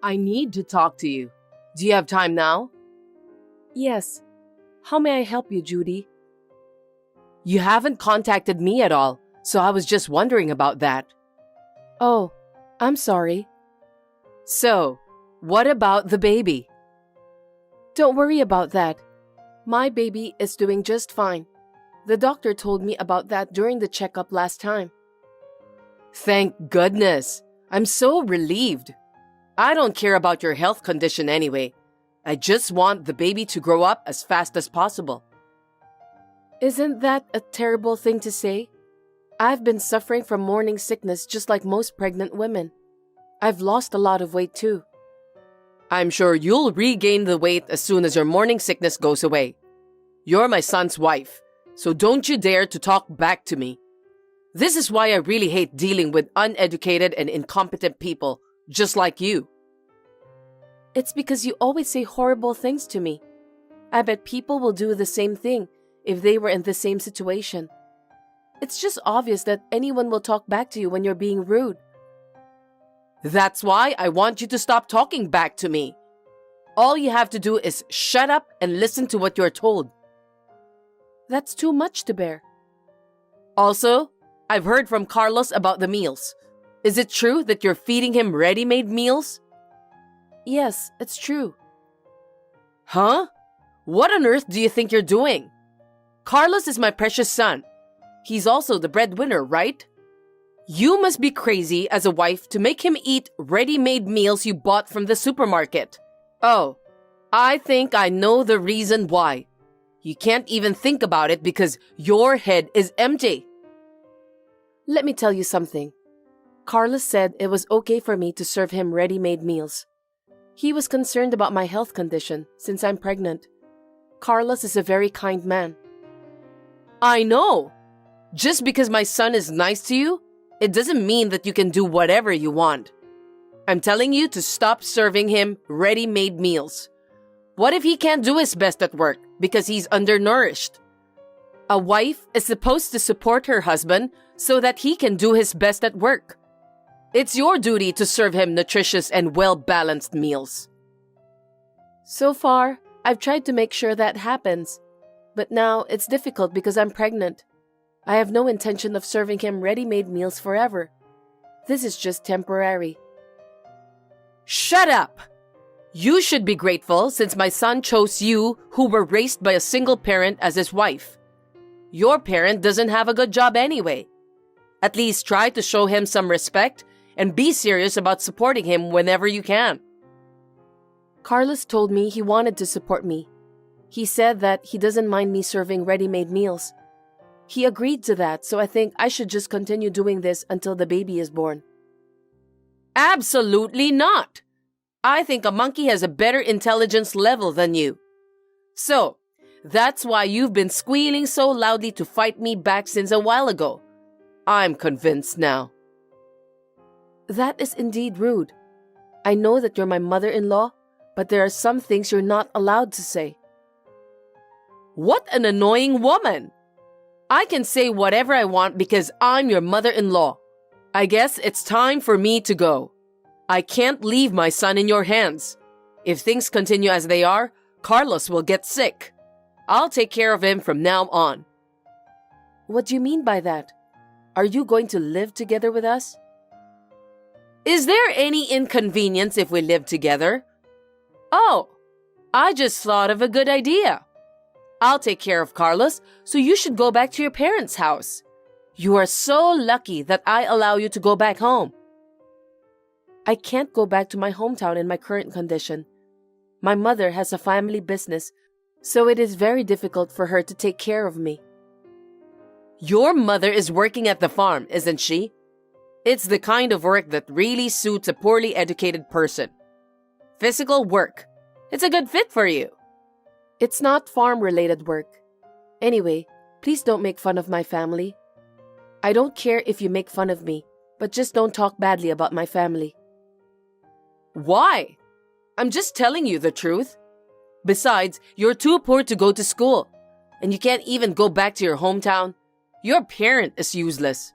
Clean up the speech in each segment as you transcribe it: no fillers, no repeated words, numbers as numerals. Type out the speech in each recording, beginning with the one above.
I need to talk to you. Do you have time now? Yes. How may I help you, Judy? You haven't contacted me at all, so I was just wondering about that. Oh, I'm sorry. So, what about the baby? Don't worry about that. My baby is doing just fine. The doctor told me about that during the checkup last time. Thank goodness. I'm so relieved. I don't care about your health condition anyway. I just want the baby to grow up as fast as possible. Isn't that a terrible thing to say? I've been suffering from morning sickness just like most pregnant women. I've lost a lot of weight too. I'm sure you'll regain the weight as soon as your morning sickness goes away. You're my son's wife, so don't you dare to talk back to me. This is why I really hate dealing with uneducated and incompetent people, just like you. It's because you always say horrible things to me. I bet people will do the same thing if they were in the same situation. It's just obvious that anyone will talk back to you when you're being rude. That's why I want you to stop talking back to me. All you have to do is shut up and listen to what you're told. That's too much to bear. Also, I've heard from Carlos about the meals. Is it true that you're feeding him ready-made meals? Yes, it's true. Huh? What on earth do you think you're doing? Carlos is my precious son. He's also the breadwinner, right? You must be crazy as a wife to make him eat ready-made meals you bought from the supermarket. Oh, I think I know the reason why. You can't even think about it because your head is empty. Let me tell you something. Carlos said it was okay for me to serve him ready-made meals. He was concerned about my health condition since I'm pregnant. Carlos is a very kind man. I know. Just because my son is nice to you, it doesn't mean that you can do whatever you want. I'm telling you to stop serving him ready-made meals. What if he can't do his best at work because he's undernourished? A wife is supposed to support her husband so that he can do his best at work. It's your duty to serve him nutritious and well-balanced meals. So far, I've tried to make sure that happens. But now it's difficult because I'm pregnant. I have no intention of serving him ready-made meals forever. This is just temporary. Shut up! You should be grateful since my son chose you, who were raised by a single parent, as his wife. Your parent doesn't have a good job anyway. At least try to show him some respect and be serious about supporting him whenever you can. Carlos told me he wanted to support me. He said that he doesn't mind me serving ready-made meals. He agreed to that, so I think I should just continue doing this until the baby is born. Absolutely not! I think a monkey has a better intelligence level than you. So, that's why you've been squealing so loudly to fight me back since a while ago. I'm convinced now. That is indeed rude. I know that you're my mother-in-law, but there are some things you're not allowed to say. What an annoying woman! I can say whatever I want because I'm your mother-in-law. I guess it's time for me to go. I can't leave my son in your hands. If things continue as they are, Carlos will get sick. I'll take care of him from now on. What do you mean by that? Are you going to live together with us? Is there any inconvenience if we live together? Oh, I just thought of a good idea. I'll take care of Carlos, so you should go back to your parents' house. You are so lucky that I allow you to go back home. I can't go back to my hometown in my current condition. My mother has a family business, so it is very difficult for her to take care of me. Your mother is working at the farm, isn't she? It's the kind of work that really suits a poorly educated person. Physical work. It's a good fit for you. It's not farm-related work. Anyway, please don't make fun of my family. I don't care if you make fun of me, but just don't talk badly about my family. Why? I'm just telling you the truth. Besides, you're too poor to go to school, and you can't even go back to your hometown. Your parent is useless.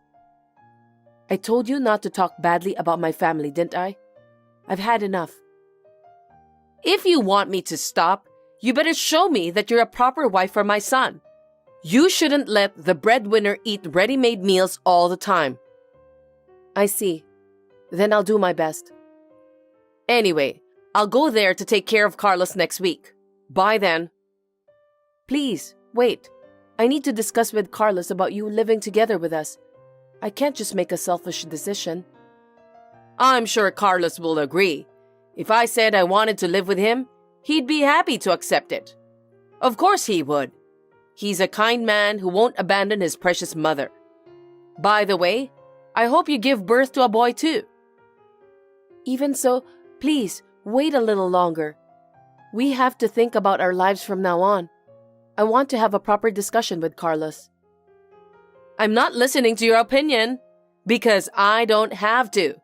I told you not to talk badly about my family, didn't I? I've had enough. If you want me to stop, you better show me that you're a proper wife for my son. You shouldn't let the breadwinner eat ready-made meals all the time. I see. Then I'll do my best. Anyway, I'll go there to take care of Carlos next week. Bye then. Please, wait. I need to discuss with Carlos about you living together with us. I can't just make a selfish decision. I'm sure Carlos will agree. If I said I wanted to live with him, he'd be happy to accept it. Of course he would. He's a kind man who won't abandon his precious mother. By the way, I hope you give birth to a boy too. Even so, please, wait a little longer. We have to think about our lives from now on. I want to have a proper discussion with Carlos. I'm not listening to your opinion, because I don't have to.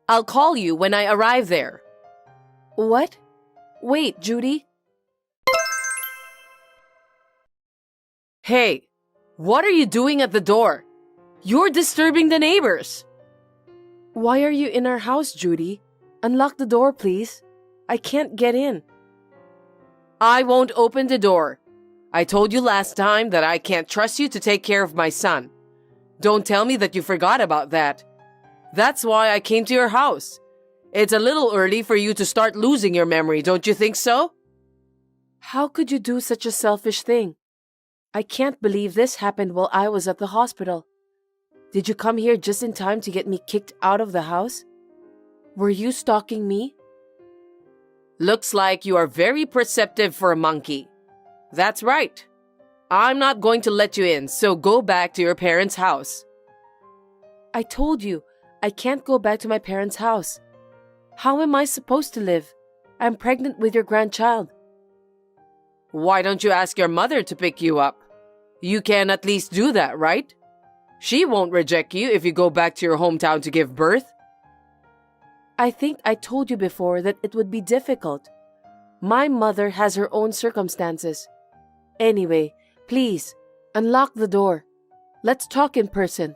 I'll call you when I arrive there. What? Wait, Judy. Hey, what are you doing at the door? You're disturbing the neighbors. Why are you in our house, Judy? Unlock the door, please. I can't get in. I won't open the door. I told you last time that I can't trust you to take care of my son. Don't tell me that you forgot about that. That's why I came to your house. It's a little early for you to start losing your memory, don't you think so? How could you do such a selfish thing? I can't believe this happened while I was at the hospital. Did you come here just in time to get me kicked out of the house? Were you stalking me? Looks like you are very perceptive for a monkey. That's right. I'm not going to let you in, so go back to your parents' house. I told you, I can't go back to my parents' house. How am I supposed to live? I'm pregnant with your grandchild. Why don't you ask your mother to pick you up? You can at least do that, right? She won't reject you if you go back to your hometown to give birth. I think I told you before that it would be difficult. My mother has her own circumstances. Anyway, please, unlock the door. Let's talk in person.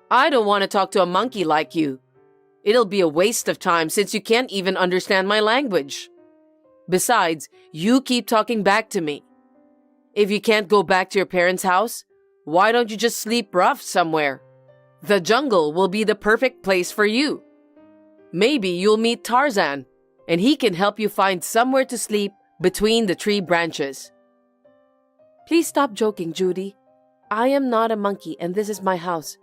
I don't want to talk to a monkey like you. It'll be a waste of time since you can't even understand my language. Besides, you keep talking back to me. If you can't go back to your parents' house, why don't you just sleep rough somewhere? The jungle will be the perfect place for you. Maybe you'll meet Tarzan, and he can help you find somewhere to sleep between the tree branches. Please stop joking, Judy. I am not a monkey and this is my house.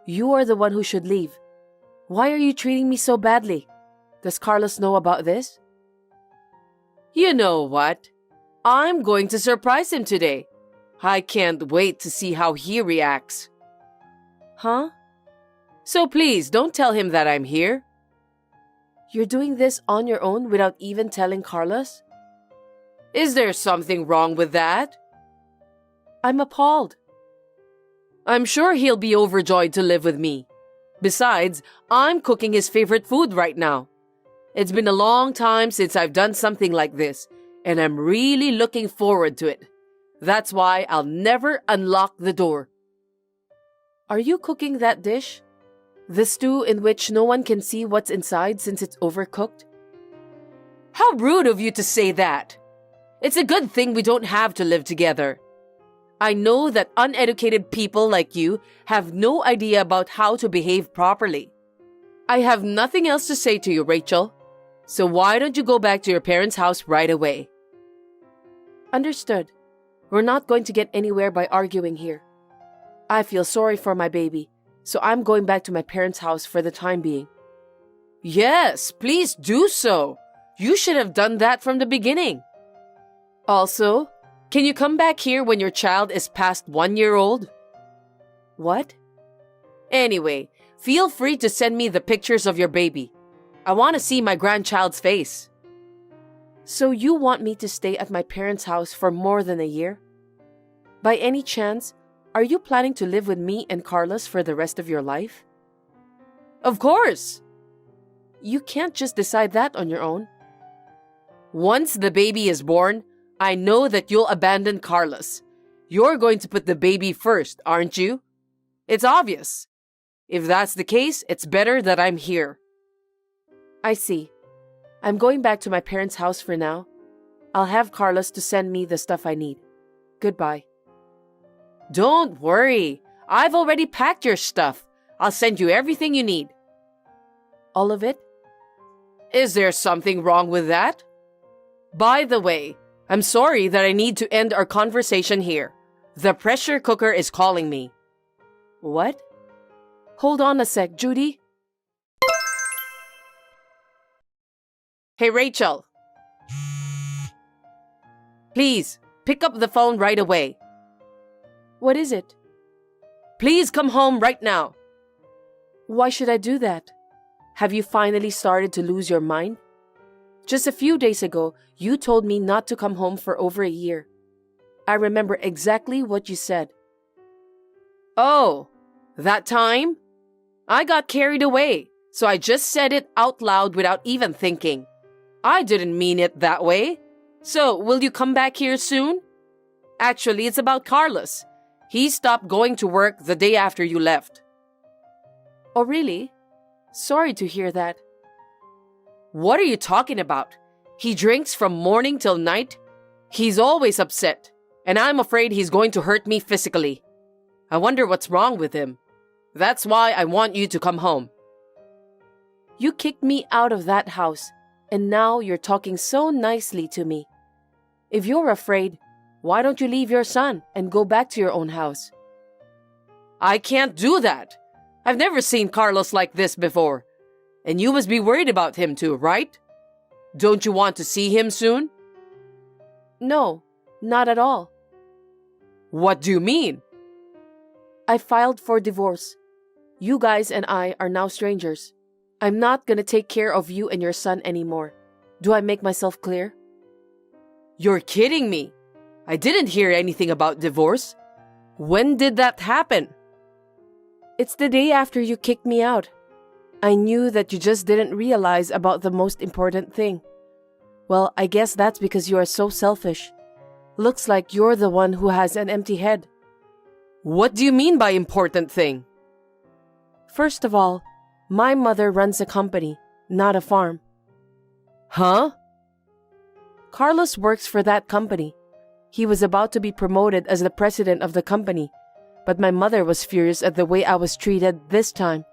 You are the one who should leave. Why are you treating me so badly? Does Carlos know about this? You know what? I'm going to surprise him today. I can't wait to see how he reacts. Huh? So please, don't tell him that I'm here. You're doing this on your own without even telling Carlos? Is there something wrong with that? I'm appalled. I'm sure he'll be overjoyed to live with me. Besides, I'm cooking his favorite food right now. It's been a long time since I've done something like this, and I'm really looking forward to it. That's why I'll never unlock the door. Are you cooking that dish? The stew in which no one can see what's inside since it's overcooked? How rude of you to say that! It's a good thing we don't have to live together. I know that uneducated people like you have no idea about how to behave properly. I have nothing else to say to you, Rachel. So why don't you go back to your parents' house right away? Understood. We're not going to get anywhere by arguing here. I feel sorry for my baby, so I'm going back to my parents' house for the time being. Yes, please do so. You should have done that from the beginning. Also, can you come back here when your child is past 1 year old? What? Anyway, feel free to send me the pictures of your baby. I want to see my grandchild's face. So you want me to stay at my parents' house for more than a year? By any chance, are you planning to live with me and Carlos for the rest of your life? Of course. You can't just decide that on your own. Once the baby is born, I know that you'll abandon Carlos. You're going to put the baby first, aren't you? It's obvious. If that's the case, it's better that I'm here. I see. I'm going back to my parents' house for now. I'll have Carlos to send me the stuff I need. Goodbye. Don't worry. I've already packed your stuff. I'll send you everything you need. All of it? Is there something wrong with that? By the way, I'm sorry that I need to end our conversation here. The pressure cooker is calling me. What? Hold on a sec, Judy. Hey, Rachel. Please, pick up the phone right away. What is it? Please come home right now. Why should I do that? Have you finally started to lose your mind? Just a few days ago, you told me not to come home for over a year. I remember exactly what you said. Oh, that time? I got carried away, so I just said it out loud without even thinking. I didn't mean it that way. So, will you come back here soon? Actually, it's about Carlos. He stopped going to work the day after you left. Oh, really? Sorry to hear that. What are you talking about? He drinks from morning till night. He's always upset, and I'm afraid he's going to hurt me physically. I wonder what's wrong with him. That's why I want you to come home. You kicked me out of that house, and now you're talking so nicely to me. If you're afraid, why don't you leave your son and go back to your own house? I can't do that. I've never seen Carlos like this before. And you must be worried about him too, right? Don't you want to see him soon? No, not at all. What do you mean? I filed for divorce. You guys and I are now strangers. I'm not gonna take care of you and your son anymore. Do I make myself clear? You're kidding me. I didn't hear anything about divorce. When did that happen? It's the day after you kicked me out. I knew that you just didn't realize about the most important thing. Well, I guess that's because you are so selfish. Looks like you're the one who has an empty head. What do you mean by important thing? First of all, my mother runs a company, not a farm. Huh? Carlos works for that company. He was about to be promoted as the president of the company, but my mother was furious at the way I was treated this time,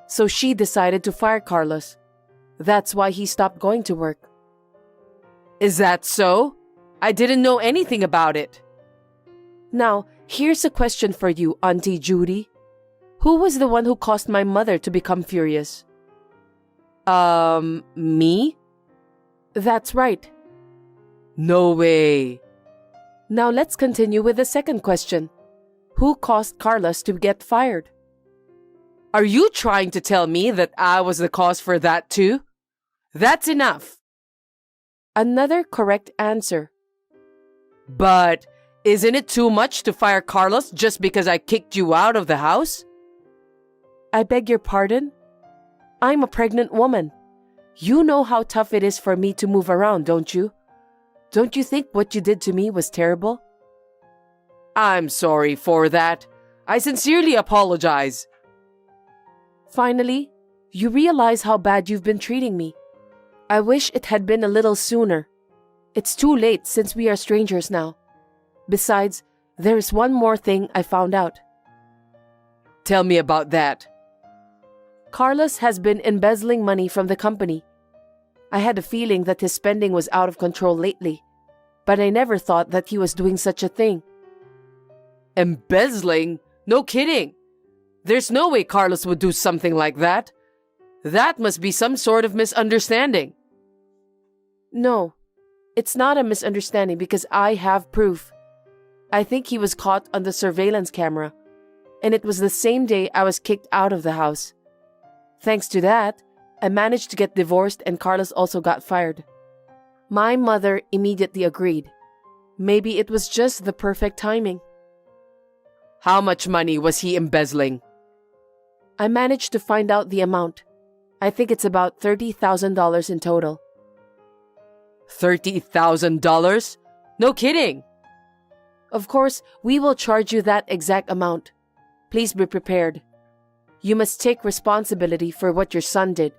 so she decided to fire Carlos. That's why he stopped going to work. Is that so? I didn't know anything about it. Now, here's a question for you, Auntie Judy. Who was the one who caused my mother to become furious? Me? That's right. No way. Now let's continue with the second question. Who caused Carlos to get fired? Are you trying to tell me that I was the cause for that too? That's enough. Another correct answer. But isn't it too much to fire Carlos just because I kicked you out of the house? I beg your pardon? I'm a pregnant woman. You know how tough it is for me to move around, don't you? Don't you think what you did to me was terrible? I'm sorry for that. I sincerely apologize. Finally, you realize how bad you've been treating me. I wish it had been a little sooner. It's too late since we are strangers now. Besides, there is one more thing I found out. Tell me about that. Carlos has been embezzling money from the company. I had a feeling that his spending was out of control lately, but I never thought that he was doing such a thing. Embezzling? No kidding. There's no way Carlos would do something like that. That must be some sort of misunderstanding. No, it's not a misunderstanding because I have proof. I think he was caught on the surveillance camera, and it was the same day I was kicked out of the house. Thanks to that, I managed to get divorced and Carlos also got fired. My mother immediately agreed. Maybe it was just the perfect timing. How much money was he embezzling? I managed to find out the amount. I think it's about $30,000 in total. $30,000? No kidding. Of course, we will charge you that exact amount. Please be prepared. You must take responsibility for what your son did.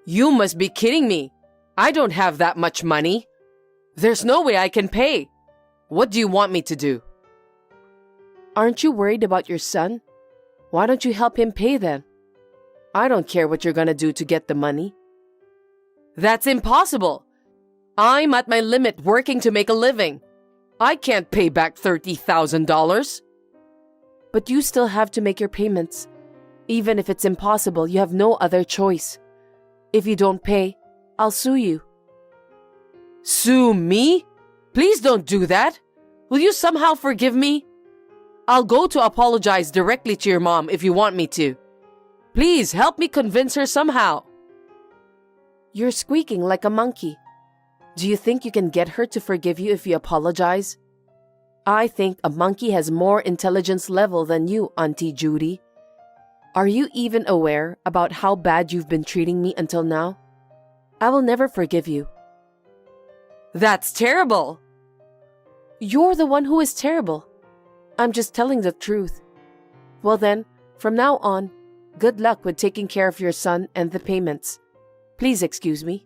You must be kidding me. I don't have that much money. There's no way I can pay. What do you want me to do? Aren't you worried about your son? Why don't you help him pay then? I don't care what you're gonna do to get the money. That's impossible. I'm at my limit working to make a living. I can't pay back $30,000. But you still have to make your payments. Even if it's impossible, you have no other choice. If you don't pay, I'll sue you. Sue me? Please don't do that. Will you somehow forgive me? I'll go to apologize directly to your mom if you want me to. Please help me convince her somehow. You're squeaking like a monkey. Do you think you can get her to forgive you if you apologize? I think a monkey has more intelligence level than you, Auntie Judy. Are you even aware about how bad you've been treating me until now? I will never forgive you. That's terrible. You're the one who is terrible. I'm just telling the truth. Well then, from now on, good luck with taking care of your son and the payments. Please excuse me.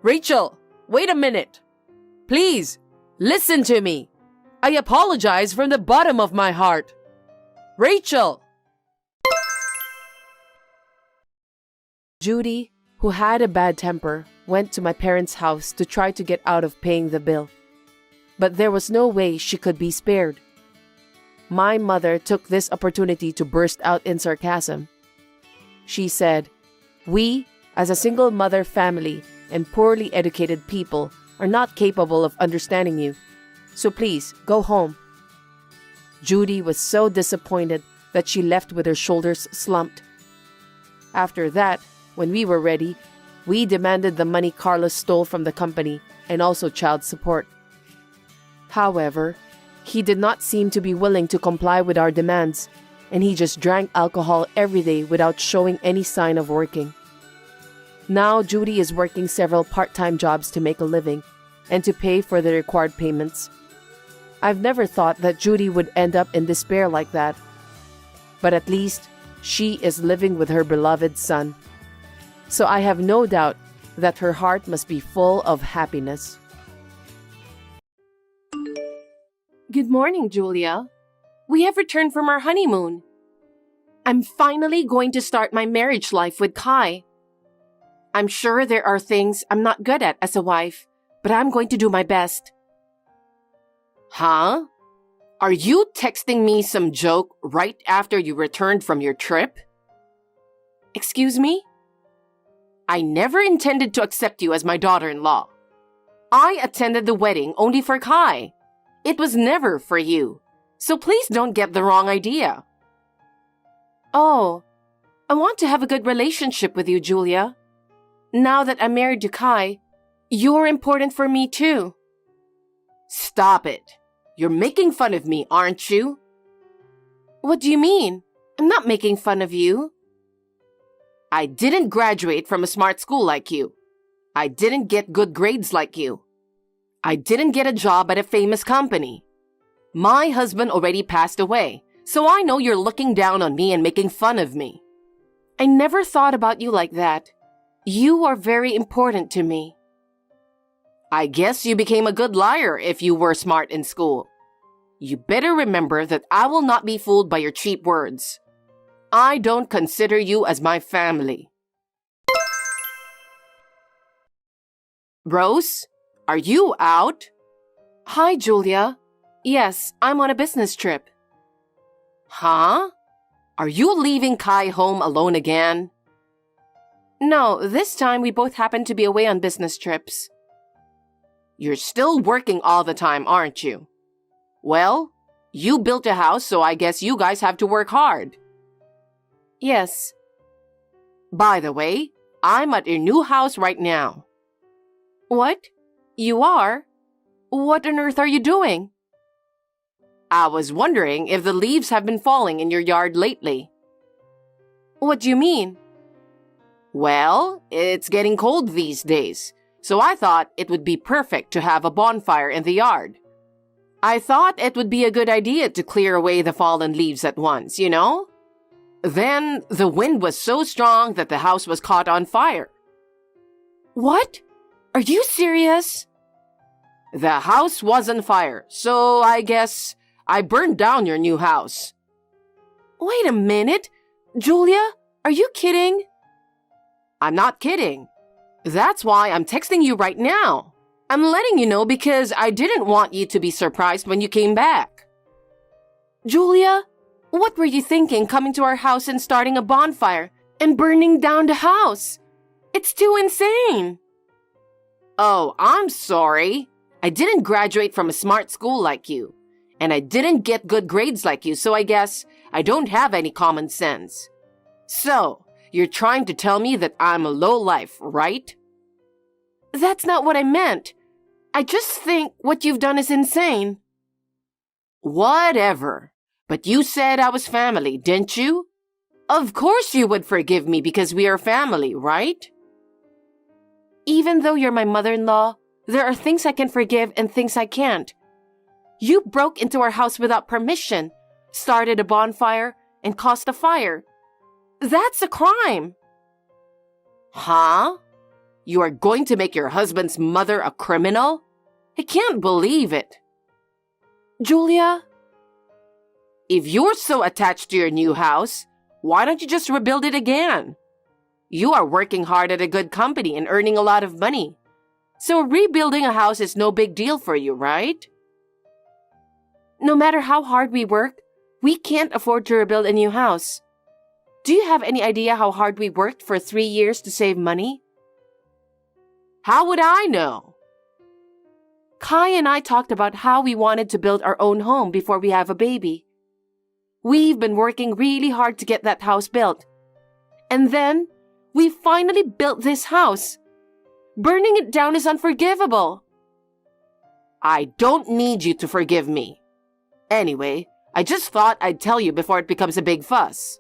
Rachel, wait a minute. Please, listen to me. I apologize from the bottom of my heart. Rachel! Judy, who had a bad temper, went to my parents' house to try to get out of paying the bill. But there was no way she could be spared. My mother took this opportunity to burst out in sarcasm. She said, "We, as a single mother family and poorly educated people, are not capable of understanding you. So please, go home." Judy was so disappointed that she left with her shoulders slumped. After that, when we were ready, we demanded the money Carlos stole from the company and also child support. However, he did not seem to be willing to comply with our demands, and he just drank alcohol every day without showing any sign of working. Now Judy is working several part-time jobs to make a living and to pay for the required payments. I've never thought that Judy would end up in despair like that. But at least she is living with her beloved son. So I have no doubt that her heart must be full of happiness. Good morning, Julia. We have returned from our honeymoon. I'm finally going to start my marriage life with Kai. I'm sure there are things I'm not good at as a wife, but I'm going to do my best. Huh? Are you texting me some joke right after you returned from your trip? Excuse me? I never intended to accept you as my daughter-in-law. I attended the wedding only for Kai. It was never for you. So please don't get the wrong idea. Oh, I want to have a good relationship with you, Julia. Now that I'm married to Kai, you're important for me too. Stop it. You're making fun of me, aren't you? What do you mean? I'm not making fun of you. I didn't graduate from a smart school like you. I didn't get good grades like you. I didn't get a job at a famous company. My husband already passed away, so I know you're looking down on me and making fun of me. I never thought about you like that. You are very important to me. I guess you became a good liar if you were smart in school. You better remember that I will not be fooled by your cheap words. I don't consider you as my family. Rose, are you out? Hi, Julia. Yes, I'm on a business trip. Huh? Are you leaving Kai home alone again? No, this time we both happen to be away on business trips. You're still working all the time, aren't you? Well, you built a house, so I guess you guys have to work hard. Yes. By the way, I'm at your new house right now. What? You are? What on earth are you doing? I was wondering if the leaves have been falling in your yard lately. What do you mean? Well, it's getting cold these days, so I thought it would be perfect to have a bonfire in the yard. I thought it would be a good idea to clear away the fallen leaves at once, you know? Then the wind was so strong that the house was caught on fire. What? Are you serious? The house was on fire, so I guess I burned down your new house. Wait a minute. Julia, are you kidding? I'm not kidding. That's why I'm texting you right now. I'm letting you know because I didn't want you to be surprised when you came back. Julia, what were you thinking coming to our house and starting a bonfire and burning down the house? It's too insane. Oh, I'm sorry. I didn't graduate from a smart school like you, and I didn't get good grades like you, so I guess I don't have any common sense. So, you're trying to tell me that I'm a lowlife, right? That's not what I meant. I just think what you've done is insane. Whatever. But you said I was family, didn't you? Of course you would forgive me because we are family, right? Even though you're my mother-in-law, there are things I can forgive and things I can't. You broke into our house without permission, started a bonfire, and caused a fire. That's a crime. Huh? You are going to make your husband's mother a criminal? I can't believe it. Julia? If you're so attached to your new house, why don't you just rebuild it again? You are working hard at a good company and earning a lot of money. So rebuilding a house is no big deal for you, right? No matter how hard we work, we can't afford to rebuild a new house. Do you have any idea how hard we worked for 3 years to save money? How would I know? Kai and I talked about how we wanted to build our own home before we have a baby. We've been working really hard to get that house built. And then, we finally built this house. Burning it down is unforgivable. I don't need you to forgive me. Anyway, I just thought I'd tell you before it becomes a big fuss.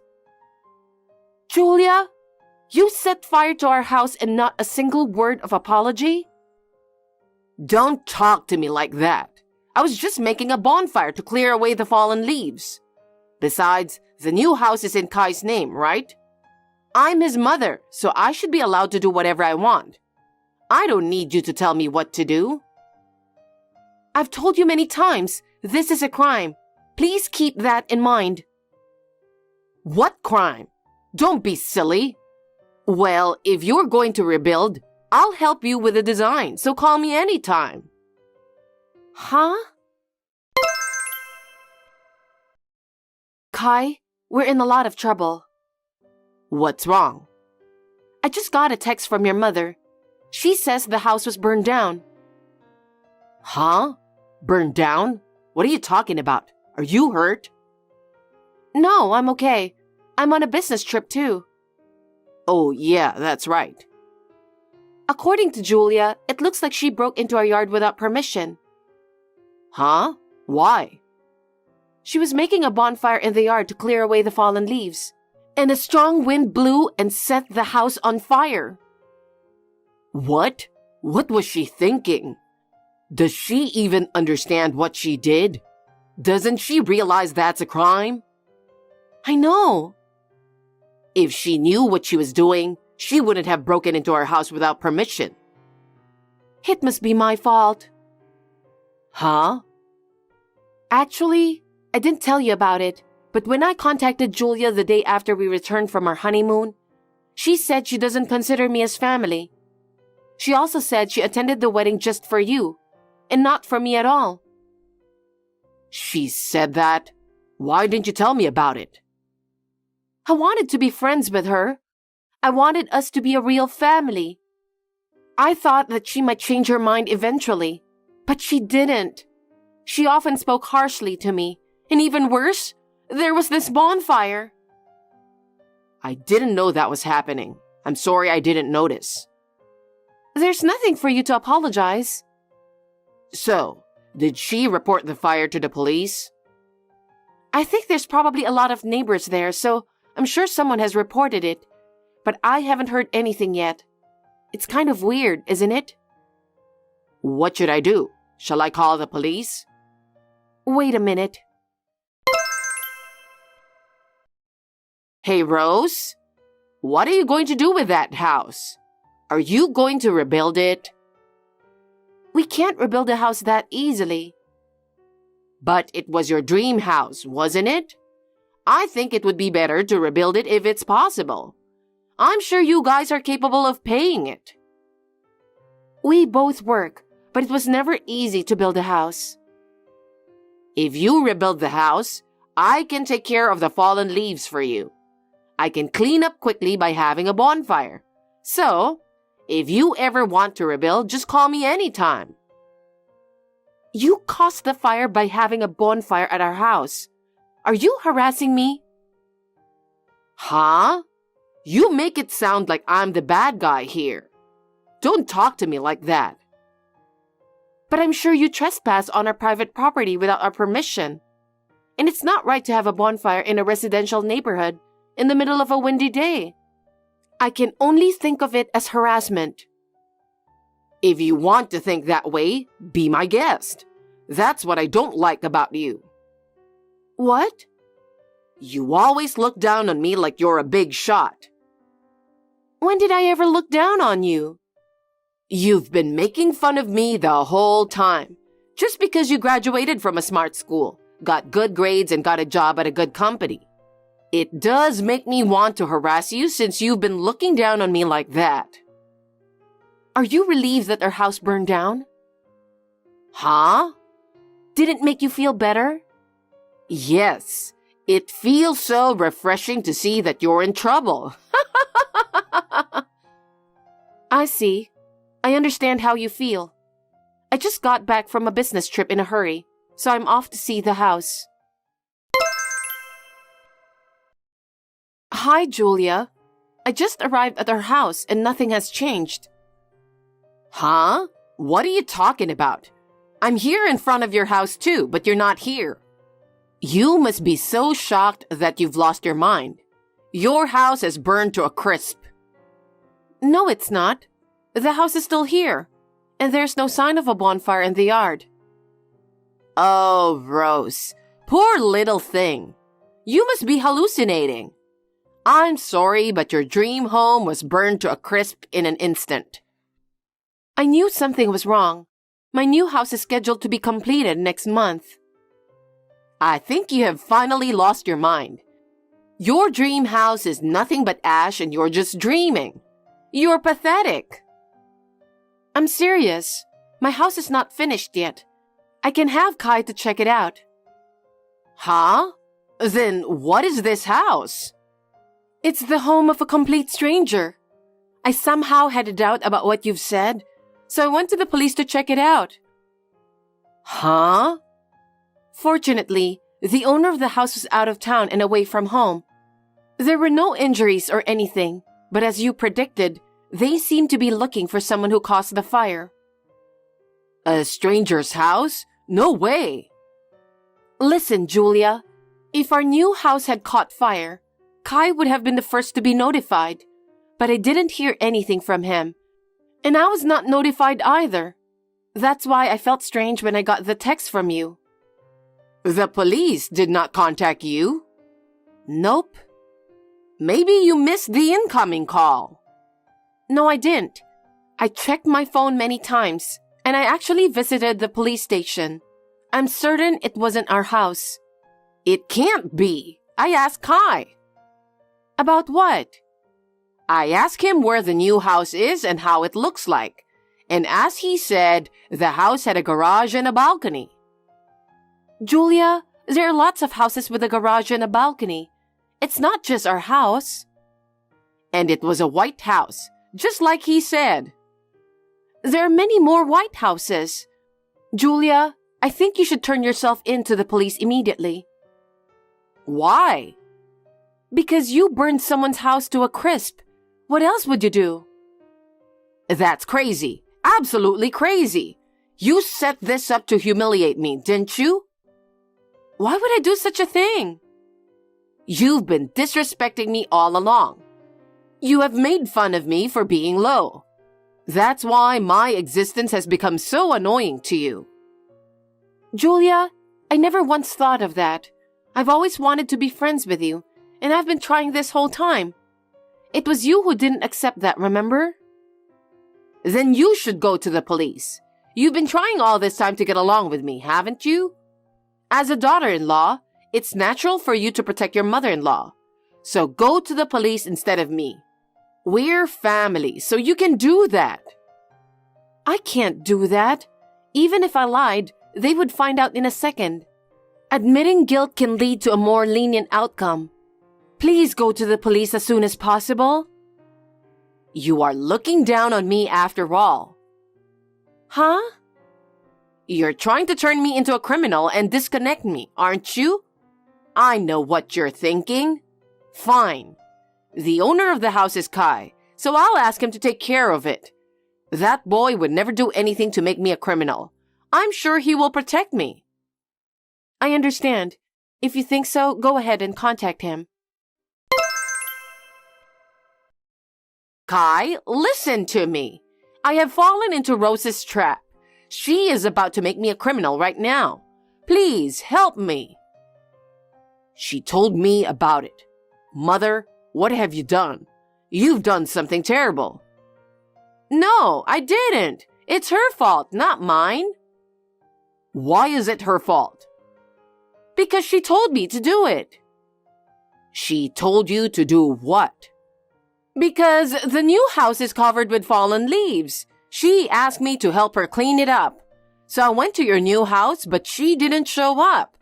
Julia, you set fire to our house and not a single word of apology? Don't talk to me like that. I was just making a bonfire to clear away the fallen leaves. Besides, the new house is in Kai's name, right? I'm his mother, so I should be allowed to do whatever I want. I don't need you to tell me what to do. I've told you many times, this is a crime. Please keep that in mind. What crime? Don't be silly. Well, if you're going to rebuild, I'll help you with the design, so call me anytime. Huh? Kai, we're in a lot of trouble. What's wrong? I just got a text from your mother. She says the house was burned down. Huh? Burned down? What are you talking about? Are you hurt? No, I'm okay. I'm on a business trip too. Oh, yeah, that's right. According to Julia, it looks like she broke into our yard without permission. Huh? Why? She was making a bonfire in the yard to clear away the fallen leaves, and a strong wind blew and set the house on fire. What? What was she thinking? Does she even understand what she did? Doesn't she realize that's a crime? I know. If she knew what she was doing, she wouldn't have broken into our house without permission. It must be my fault. Huh? Actually, I didn't tell you about it, but when I contacted Julia the day after we returned from our honeymoon, she said she doesn't consider me as family. She also said she attended the wedding just for you, and not for me at all. She said that? Why didn't you tell me about it? I wanted to be friends with her. I wanted us to be a real family. I thought that she might change her mind eventually, but she didn't. She often spoke harshly to me, and even worse, there was this bonfire. I didn't know that was happening. I'm sorry I didn't notice. There's nothing for you to apologize. So, did she report the fire to the police? I think there's probably a lot of neighbors there, so I'm sure someone has reported it, but I haven't heard anything yet. It's kind of weird, isn't it? What should I do? Shall I call the police? Wait a minute. Hey, Rose? What are you going to do with that house? Are you going to rebuild it? We can't rebuild a house that easily. But it was your dream house, wasn't it? I think it would be better to rebuild it if it's possible. I'm sure you guys are capable of paying it. We both work, but it was never easy to build a house. If you rebuild the house, I can take care of the fallen leaves for you. I can clean up quickly by having a bonfire. So, if you ever want to rebuild, just call me anytime. You caused the fire by having a bonfire at our house. Are you harassing me? Huh? You make it sound like I'm the bad guy here. Don't talk to me like that. But I'm sure you trespassed on our private property without our permission. And it's not right to have a bonfire in a residential neighborhood in the middle of a windy day. I can only think of it as harassment. If you want to think that way, be my guest. That's what I don't like about you. What? You always look down on me like you're a big shot. When did I ever look down on you? You've been making fun of me the whole time. Just because you graduated from a smart school, got good grades, and got a job at a good company. It does make me want to harass you since you've been looking down on me like that. Are you relieved that our house burned down? Huh? Did it make you feel better? Yes. It feels so refreshing to see that you're in trouble. I see. I understand how you feel. I just got back from a business trip in a hurry, so I'm off to see the house. Hi, Julia. I just arrived at our house and nothing has changed. Huh? What are you talking about? I'm here in front of your house too, but you're not here. You must be so shocked that you've lost your mind. Your house has burned to a crisp. No, it's not. The house is still here, and there's no sign of a bonfire in the yard. Oh, Rose. Poor little thing. You must be hallucinating. I'm sorry, but your dream home was burned to a crisp in an instant. I knew something was wrong. My new house is scheduled to be completed next month. I think you have finally lost your mind. Your dream house is nothing but ash and you're just dreaming. You're pathetic. I'm serious. My house is not finished yet. I can have Kai to check it out. Huh? Then what is this house? It's the home of a complete stranger. I somehow had a doubt about what you've said, so I went to the police to check it out. Huh? Fortunately, the owner of the house was out of town and away from home. There were no injuries or anything, but as you predicted, they seemed to be looking for someone who caused the fire. A stranger's house? No way! Listen, Julia. If our new house had caught fire, Kai would have been the first to be notified, but I didn't hear anything from him. And I was not notified either. That's why I felt strange when I got the text from you. The police did not contact you? Nope. Maybe you missed the incoming call. No, I didn't. I checked my phone many times, and I actually visited the police station. I'm certain it wasn't our house. It can't be. I asked Kai. About what? I asked him where the new house is and how it looks like. And as he said, the house had a garage and a balcony. Julia, there are lots of houses with a garage and a balcony. It's not just our house. And it was a white house, just like he said. There are many more white houses. Julia, I think you should turn yourself in to the police immediately. Why? Because you burned someone's house to a crisp. What else would you do? That's crazy. Absolutely crazy. You set this up to humiliate me, didn't you? Why would I do such a thing? You've been disrespecting me all along. You have made fun of me for being low. That's why my existence has become so annoying to you. Julia, I never once thought of that. I've always wanted to be friends with you, and I've been trying this whole time. It was you who didn't accept that, remember? Then you should go to the police. You've been trying all this time to get along with me, haven't you? As a daughter-in-law, it's natural for you to protect your mother-in-law. So go to the police instead of me. We're family, so you can do that. I can't do that. Even if I lied, they would find out in a second. Admitting guilt can lead to a more lenient outcome. Please go to the police as soon as possible. You are looking down on me after all. Huh? You're trying to turn me into a criminal and disconnect me, aren't you? I know what you're thinking. Fine. The owner of the house is Kai, so I'll ask him to take care of it. That boy would never do anything to make me a criminal. I'm sure he will protect me. I understand. If you think so, go ahead and contact him. Kai, listen to me. I have fallen into Rose's trap. She is about to make me a criminal right now. Please help me. She told me about it. Mother, what have you done? You've done something terrible. No, I didn't. It's her fault, not mine. Why is it her fault? Because she told me to do it. She told you to do what? Because the new house is covered with fallen leaves. She asked me to help her clean it up. So I went to your new house, but she didn't show up.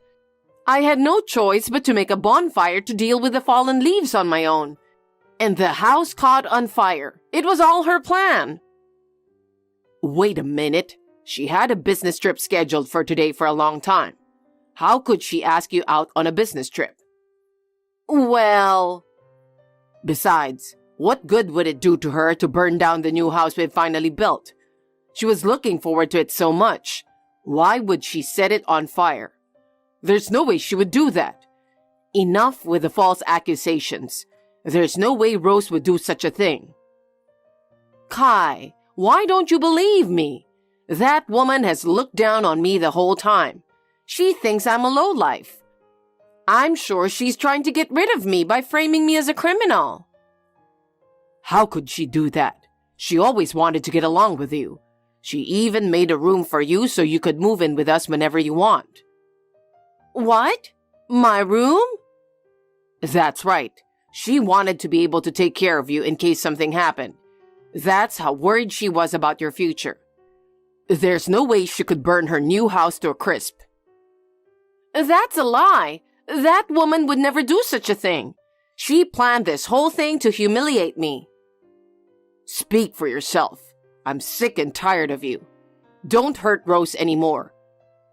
I had no choice but to make a bonfire to deal with the fallen leaves on my own. And the house caught on fire. It was all her plan. Wait a minute. She had a business trip scheduled for today for a long time. How could she ask you out on a business trip? Well... Besides, what good would it do to her to burn down the new house we've finally built? She was looking forward to it so much. Why would she set it on fire? There's no way she would do that. Enough with the false accusations. There's no way Rose would do such a thing. Kai, why don't you believe me? That woman has looked down on me the whole time. She thinks I'm a lowlife. I'm sure she's trying to get rid of me by framing me as a criminal. How could she do that? She always wanted to get along with you. She even made a room for you so you could move in with us whenever you want. What? My room? That's right. She wanted to be able to take care of you in case something happened. That's how worried she was about your future. There's no way she could burn her new house to a crisp. That's a lie. That woman would never do such a thing. She planned this whole thing to humiliate me. Speak for yourself. I'm sick and tired of you. Don't hurt Rose anymore.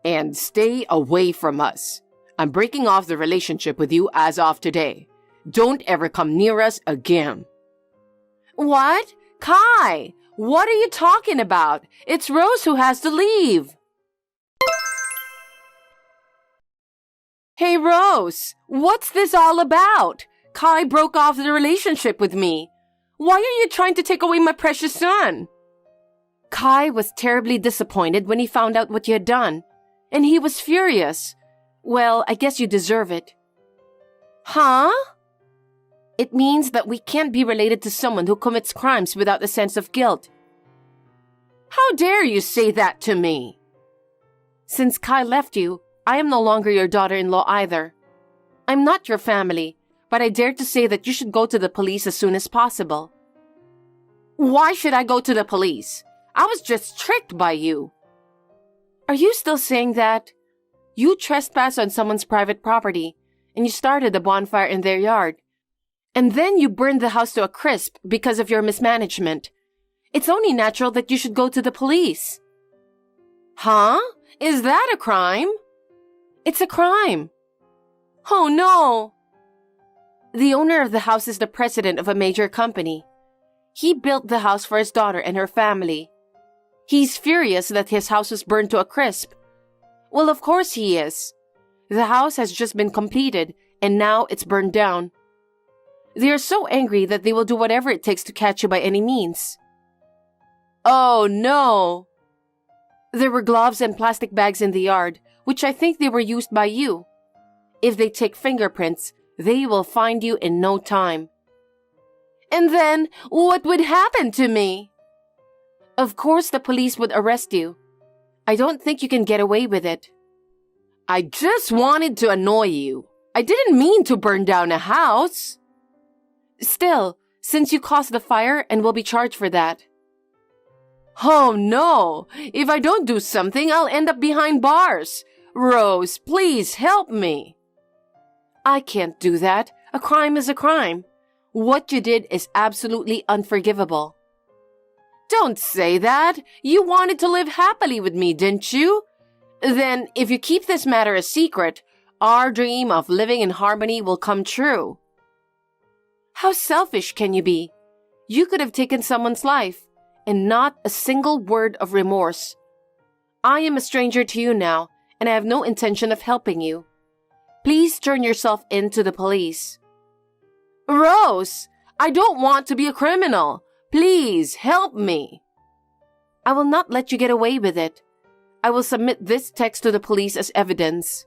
And stay away from us. I'm breaking off the relationship with you as of today. Don't ever come near us again. What? Kai, what are you talking about? It's Rose who has to leave. Hey, Rose, what's this all about? Kai broke off the relationship with me. Why are you trying to take away my precious son? Kai was terribly disappointed when he found out what you had done, and he was furious. Well, I guess you deserve it. Huh? It means that we can't be related to someone who commits crimes without a sense of guilt. How dare you say that to me? Since Kai left you, I am no longer your daughter-in-law either. I'm not your family, but I dare to say that you should go to the police as soon as possible. Why should I go to the police? I was just tricked by you. Are you still saying that? You trespassed on someone's private property, and you started a bonfire in their yard. And then you burned the house to a crisp because of your mismanagement. It's only natural that you should go to the police. Huh? Is that a crime? It's a crime. Oh no! The owner of the house is the president of a major company. He built the house for his daughter and her family. He's furious that his house was burned to a crisp. Well, of course he is. The house has just been completed, and now it's burned down. They are so angry that they will do whatever it takes to catch you by any means. Oh, no! There were gloves and plastic bags in the yard, which I think they were used by you. If they take fingerprints, they will find you in no time. And then, what would happen to me? Of course the police would arrest you. I don't think you can get away with it. I just wanted to annoy you. I didn't mean to burn down a house. Still, since you caused the fire and will be charged for that. Oh no! If I don't do something, I'll end up behind bars. Rose, please help me. I can't do that. A crime is a crime. What you did is absolutely unforgivable. Don't say that. You wanted to live happily with me, didn't you? Then, if you keep this matter a secret, our dream of living in harmony will come true. How selfish can you be? You could have taken someone's life, and not a single word of remorse. I am a stranger to you now, and I have no intention of helping you. Please turn yourself in to the police. Rose, I don't want to be a criminal. Please help me. I will not let you get away with it. I will submit this text to the police as evidence.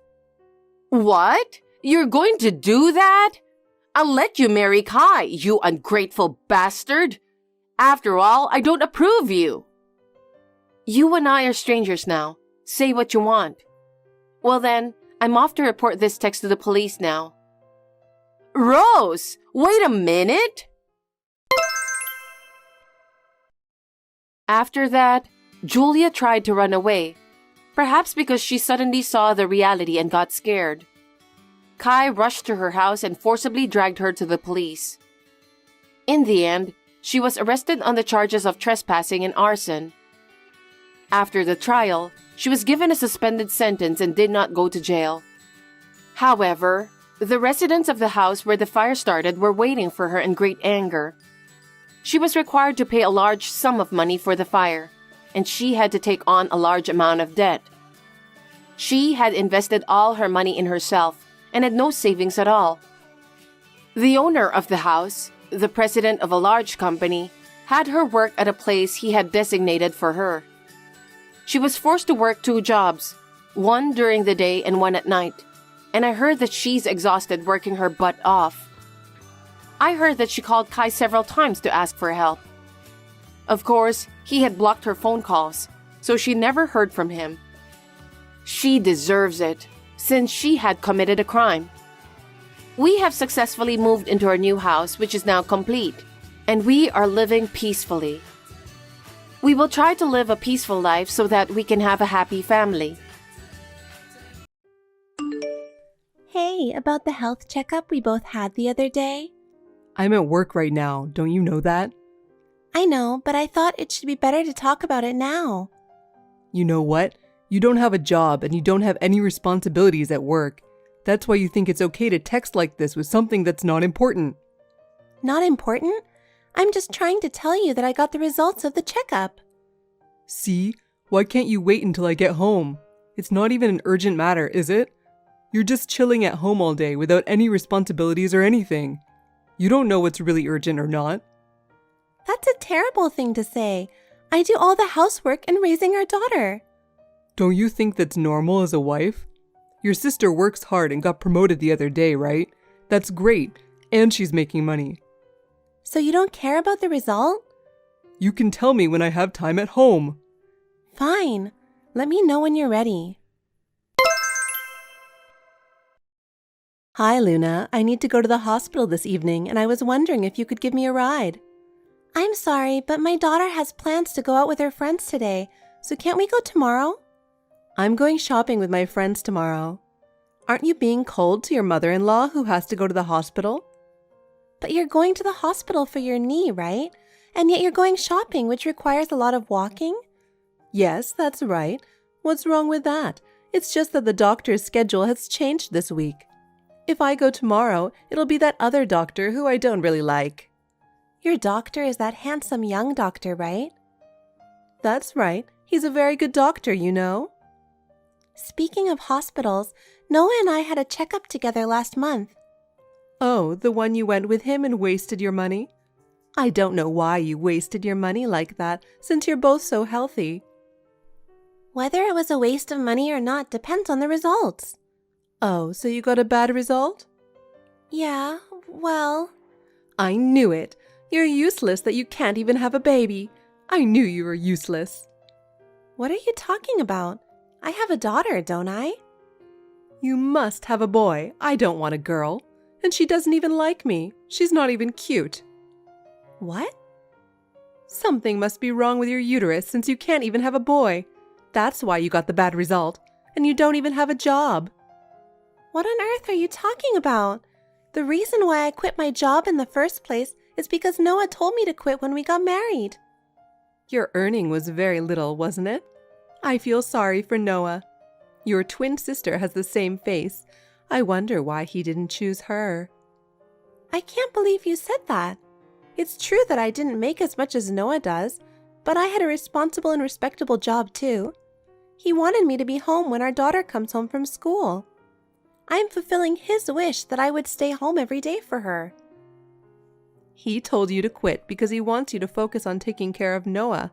What? You're going to do that? I'll let you marry Kai, you ungrateful bastard. After all, I don't approve you. You and I are strangers now. Say what you want. Well then, I'm off to report this text to the police now. Rose, wait a minute. After that, Julia tried to run away, perhaps because she suddenly saw the reality and got scared. Kai rushed to her house and forcibly dragged her to the police. In the end, she was arrested on the charges of trespassing and arson. After the trial, she was given a suspended sentence and did not go to jail. However, the residents of the house where the fire started were waiting for her in great anger. She was required to pay a large sum of money for the fire, and she had to take on a large amount of debt. She had invested all her money in herself and had no savings at all. The owner of the house, the president of a large company, had her work at a place he had designated for her. She was forced to work 2 jobs, one during the day and one at night, and I heard that she's exhausted working her butt off. I heard that she called Kai several times to ask for help. Of course, he had blocked her phone calls, so she never heard from him. She deserves it, since she had committed a crime. We have successfully moved into our new house, which is now complete, and we are living peacefully. We will try to live a peaceful life so that we can have a happy family. Hey, about the health checkup we both had the other day? I'm at work right now, don't you know that? I know, but I thought it should be better to talk about it now. You know what? You don't have a job and you don't have any responsibilities at work. That's why you think it's okay to text like this with something that's not important. Not important? I'm just trying to tell you that I got the results of the checkup. See? Why can't you wait until I get home? It's not even an urgent matter, is it? You're just chilling at home all day without any responsibilities or anything. You don't know what's really urgent or not. That's a terrible thing to say. I do all the housework and raising our daughter. Don't you think that's normal as a wife? Your sister works hard and got promoted the other day, right? That's great, and she's making money. So you don't care about the result? You can tell me when I have time at home. Fine. Let me know when you're ready. Hi, Luna. I need to go to the hospital this evening, and I was wondering if you could give me a ride. I'm sorry, but my daughter has plans to go out with her friends today, so can't we go tomorrow? I'm going shopping with my friends tomorrow. Aren't you being cold to your mother-in-law who has to go to the hospital? But you're going to the hospital for your knee, right? And yet you're going shopping, which requires a lot of walking? Yes, that's right. What's wrong with that? It's just that the doctor's schedule has changed this week. If I go tomorrow, it'll be that other doctor who I don't really like. Your doctor is that handsome young doctor, right? That's right. He's a very good doctor, you know. Speaking of hospitals, Noah and I had a checkup together last month. Oh, the one you went with him and wasted your money? I don't know why you wasted your money like that, since you're both so healthy. Whether it was a waste of money or not depends on the results. Oh, so you got a bad result? Yeah, well... I knew it. You're useless that you can't even have a baby. I knew you were useless. What are you talking about? I have a daughter, don't I? You must have a boy. I don't want a girl. And she doesn't even like me. She's not even cute. What? Something must be wrong with your uterus since you can't even have a boy. That's why you got the bad result. And you don't even have a job. What on earth are you talking about? The reason why I quit my job in the first place is because Noah told me to quit when we got married. Your earning was very little, wasn't it? I feel sorry for Noah. Your twin sister has the same face. I wonder why he didn't choose her. I can't believe you said that. It's true that I didn't make as much as Noah does, but I had a responsible and respectable job too. He wanted me to be home when our daughter comes home from school. I am fulfilling his wish that I would stay home every day for her. He told you to quit because he wants you to focus on taking care of Noah,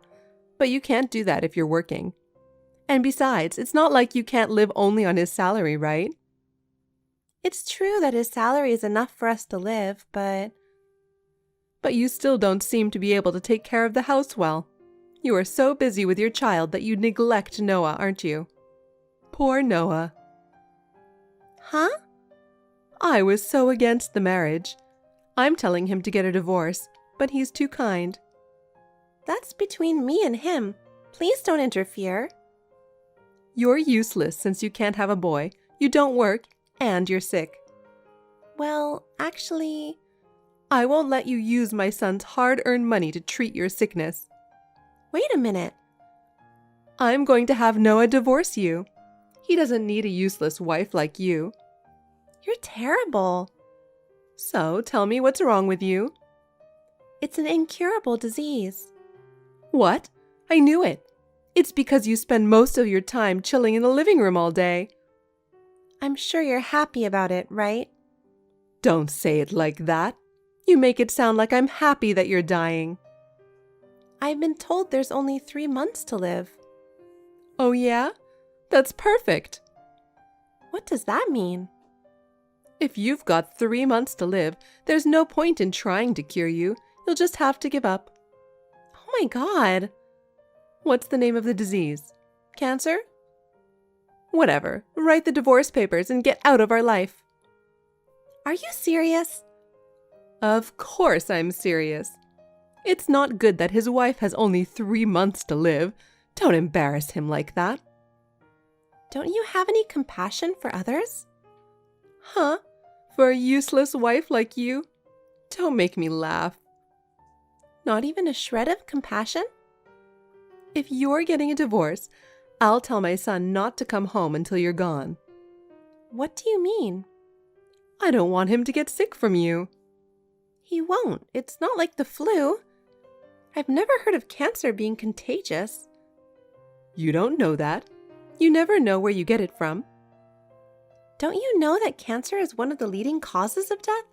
but you can't do that if you're working. And besides, it's not like you can't live only on his salary, right? It's true that his salary is enough for us to live, but you still don't seem to be able to take care of the house well. You are so busy with your child that you neglect Noah, aren't you? Poor Noah. Huh? I was so against the marriage. I'm telling him to get a divorce, but he's too kind. That's between me and him. Please don't interfere. You're useless since you can't have a boy, you don't work, and you're sick. Well, actually, I won't let you use my son's hard-earned money to treat your sickness. wait a minute. I'm going to have Noah divorce you. He doesn't need a useless wife like you. You're terrible. So tell me what's wrong with you. It's an incurable disease. What? I knew it. It's because you spend most of your time chilling in the living room all day. I'm sure you're happy about it, right? Don't say it like that. You make it sound like I'm happy that you're dying. I've been told there's only 3 months to live. Oh yeah? That's perfect. What does that mean? If you've got 3 months to live, there's no point in trying to cure you. You'll just have to give up. Oh my God. What's the name of the disease? Cancer? Whatever. Write the divorce papers and get out of our life. Are you serious? Of course I'm serious. It's not good that his wife has only 3 months to live. Don't embarrass him like that. Don't you have any compassion for others? Huh? For a useless wife like you? Don't make me laugh. Not even a shred of compassion? If you're getting a divorce, I'll tell my son not to come home until you're gone. What do you mean? I don't want him to get sick from you. He won't. It's not like the flu. I've never heard of cancer being contagious. You don't know that. You never know where you get it from. Don't you know that cancer is one of the leading causes of death?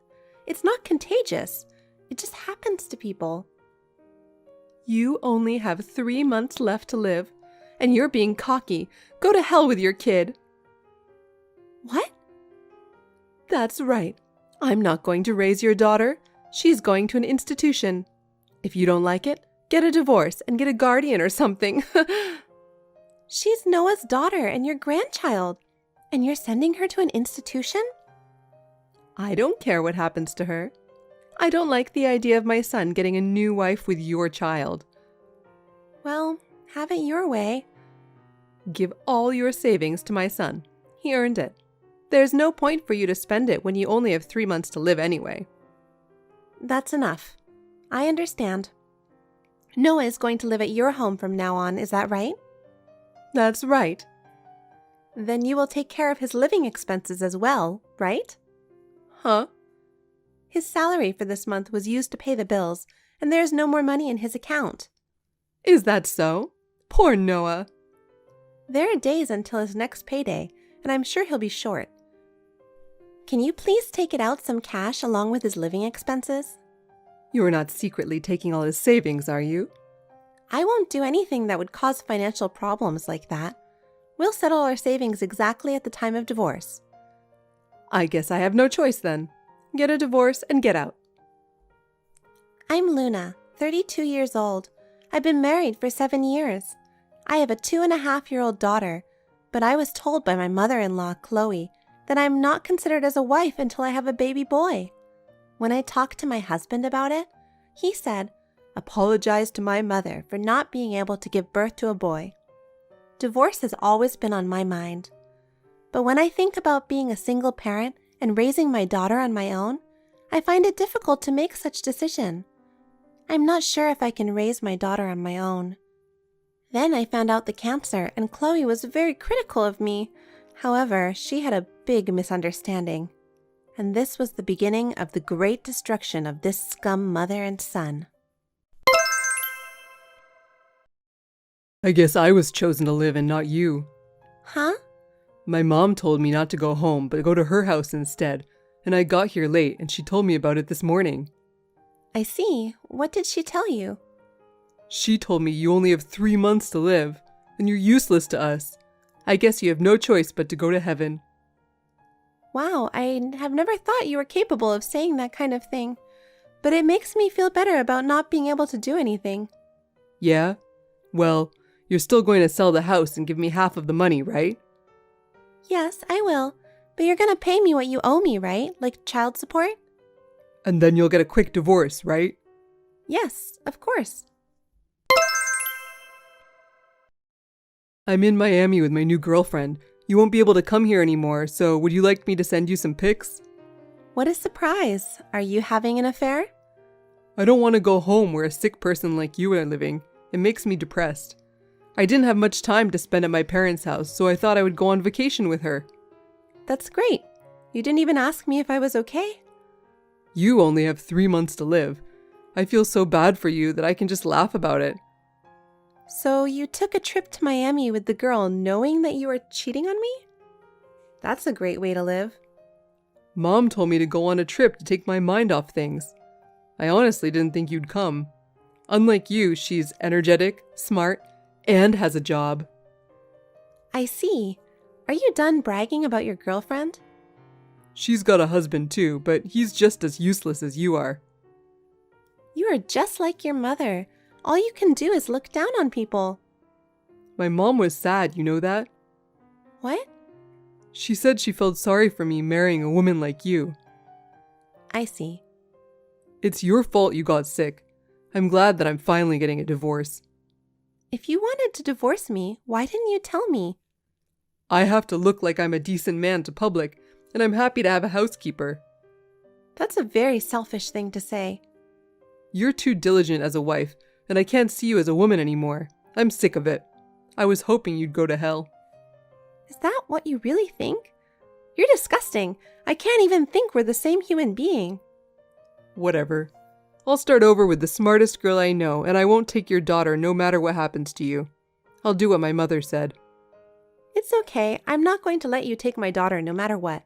It's not contagious. It just happens to people. You only have 3 months left to live, and you're being cocky. Go to hell with your kid. What? That's right. I'm not going to raise your daughter. She's going to an institution. If you don't like it, get a divorce and get a guardian or something. She's Noah's daughter and your grandchild, and you're sending her to an institution? I don't care what happens to her. I don't like the idea of my son getting a new wife with your child. Well, have it your way. Give all your savings to my son. He earned it. There's no point for you to spend it when you only have 3 months to live anyway. That's enough. I understand. Noah is going to live at your home from now on, is that right? That's right. Then you will take care of his living expenses as well, right? Huh? His salary for this month was used to pay the bills, and there is no more money in his account. Is that so? Poor Noah. There are days until his next payday, and I'm sure he'll be short. Can you please take it out some cash along with his living expenses? You're not secretly taking all his savings, are you? I won't do anything that would cause financial problems like that. We'll settle our savings exactly at the time of divorce. I guess I have no choice then. Get a divorce and get out. I'm Luna, 32 years old. I've been married for 7 years. I have a 2.5-year-old daughter, but I was told by my mother-in-law, Chloe, that I'm not considered as a wife until I have a baby boy. When I talked to my husband about it, he said, "Apologize to my mother for not being able to give birth to a boy." Divorce has always been on my mind. But when I think about being a single parent and raising my daughter on my own, I find it difficult to make such decision. I'm not sure if I can raise my daughter on my own. Then I found out the cancer, and Chloe was very critical of me. However, she had a big misunderstanding. And this was the beginning of the great destruction of this scum mother and son. I guess I was chosen to live and not you. Huh? My mom told me not to go home, but go to her house instead, and I got here late and she told me about it this morning. I see. What did she tell you? She told me you only have 3 months to live, and you're useless to us. I guess you have no choice but to go to heaven. Wow, I have never thought you were capable of saying that kind of thing. But it makes me feel better about not being able to do anything. Yeah? Well, you're still going to sell the house and give me half of the money, right? Yes, I will. But you're gonna pay me what you owe me, right? Like child support? And then you'll get a quick divorce, right? Yes, of course. I'm in Miami with my new girlfriend. You won't be able to come here anymore, so would you like me to send you some pics? What a surprise. Are you having an affair? I don't want to go home where a sick person like you are living. It makes me depressed. I didn't have much time to spend at my parents' house, so I thought I would go on vacation with her. That's great. You didn't even ask me if I was okay. You only have 3 months to live. I feel so bad for you that I can just laugh about it. So you took a trip to Miami with the girl knowing that you were cheating on me? That's a great way to live. Mom told me to go on a trip to take my mind off things. I honestly didn't think you'd come. Unlike you, she's energetic, smart, and has a job. I see. Are you done bragging about your girlfriend? She's got a husband too, but he's just as useless as you are. You are just like your mother. All you can do is look down on people. My mom was sad, you know that? What? She said she felt sorry for me marrying a woman like you. I see. It's your fault you got sick. I'm glad that I'm finally getting a divorce. If you wanted to divorce me, why didn't you tell me? I have to look like I'm a decent man to public, and I'm happy to have a housekeeper. That's a very selfish thing to say. You're too diligent as a wife, and I can't see you as a woman anymore. I'm sick of it. I was hoping you'd go to hell. Is that what you really think? You're disgusting. I can't even think we're the same human being. Whatever. I'll start over with the smartest girl I know, and I won't take your daughter no matter what happens to you. I'll do what my mother said. It's okay. I'm not going to let you take my daughter no matter what.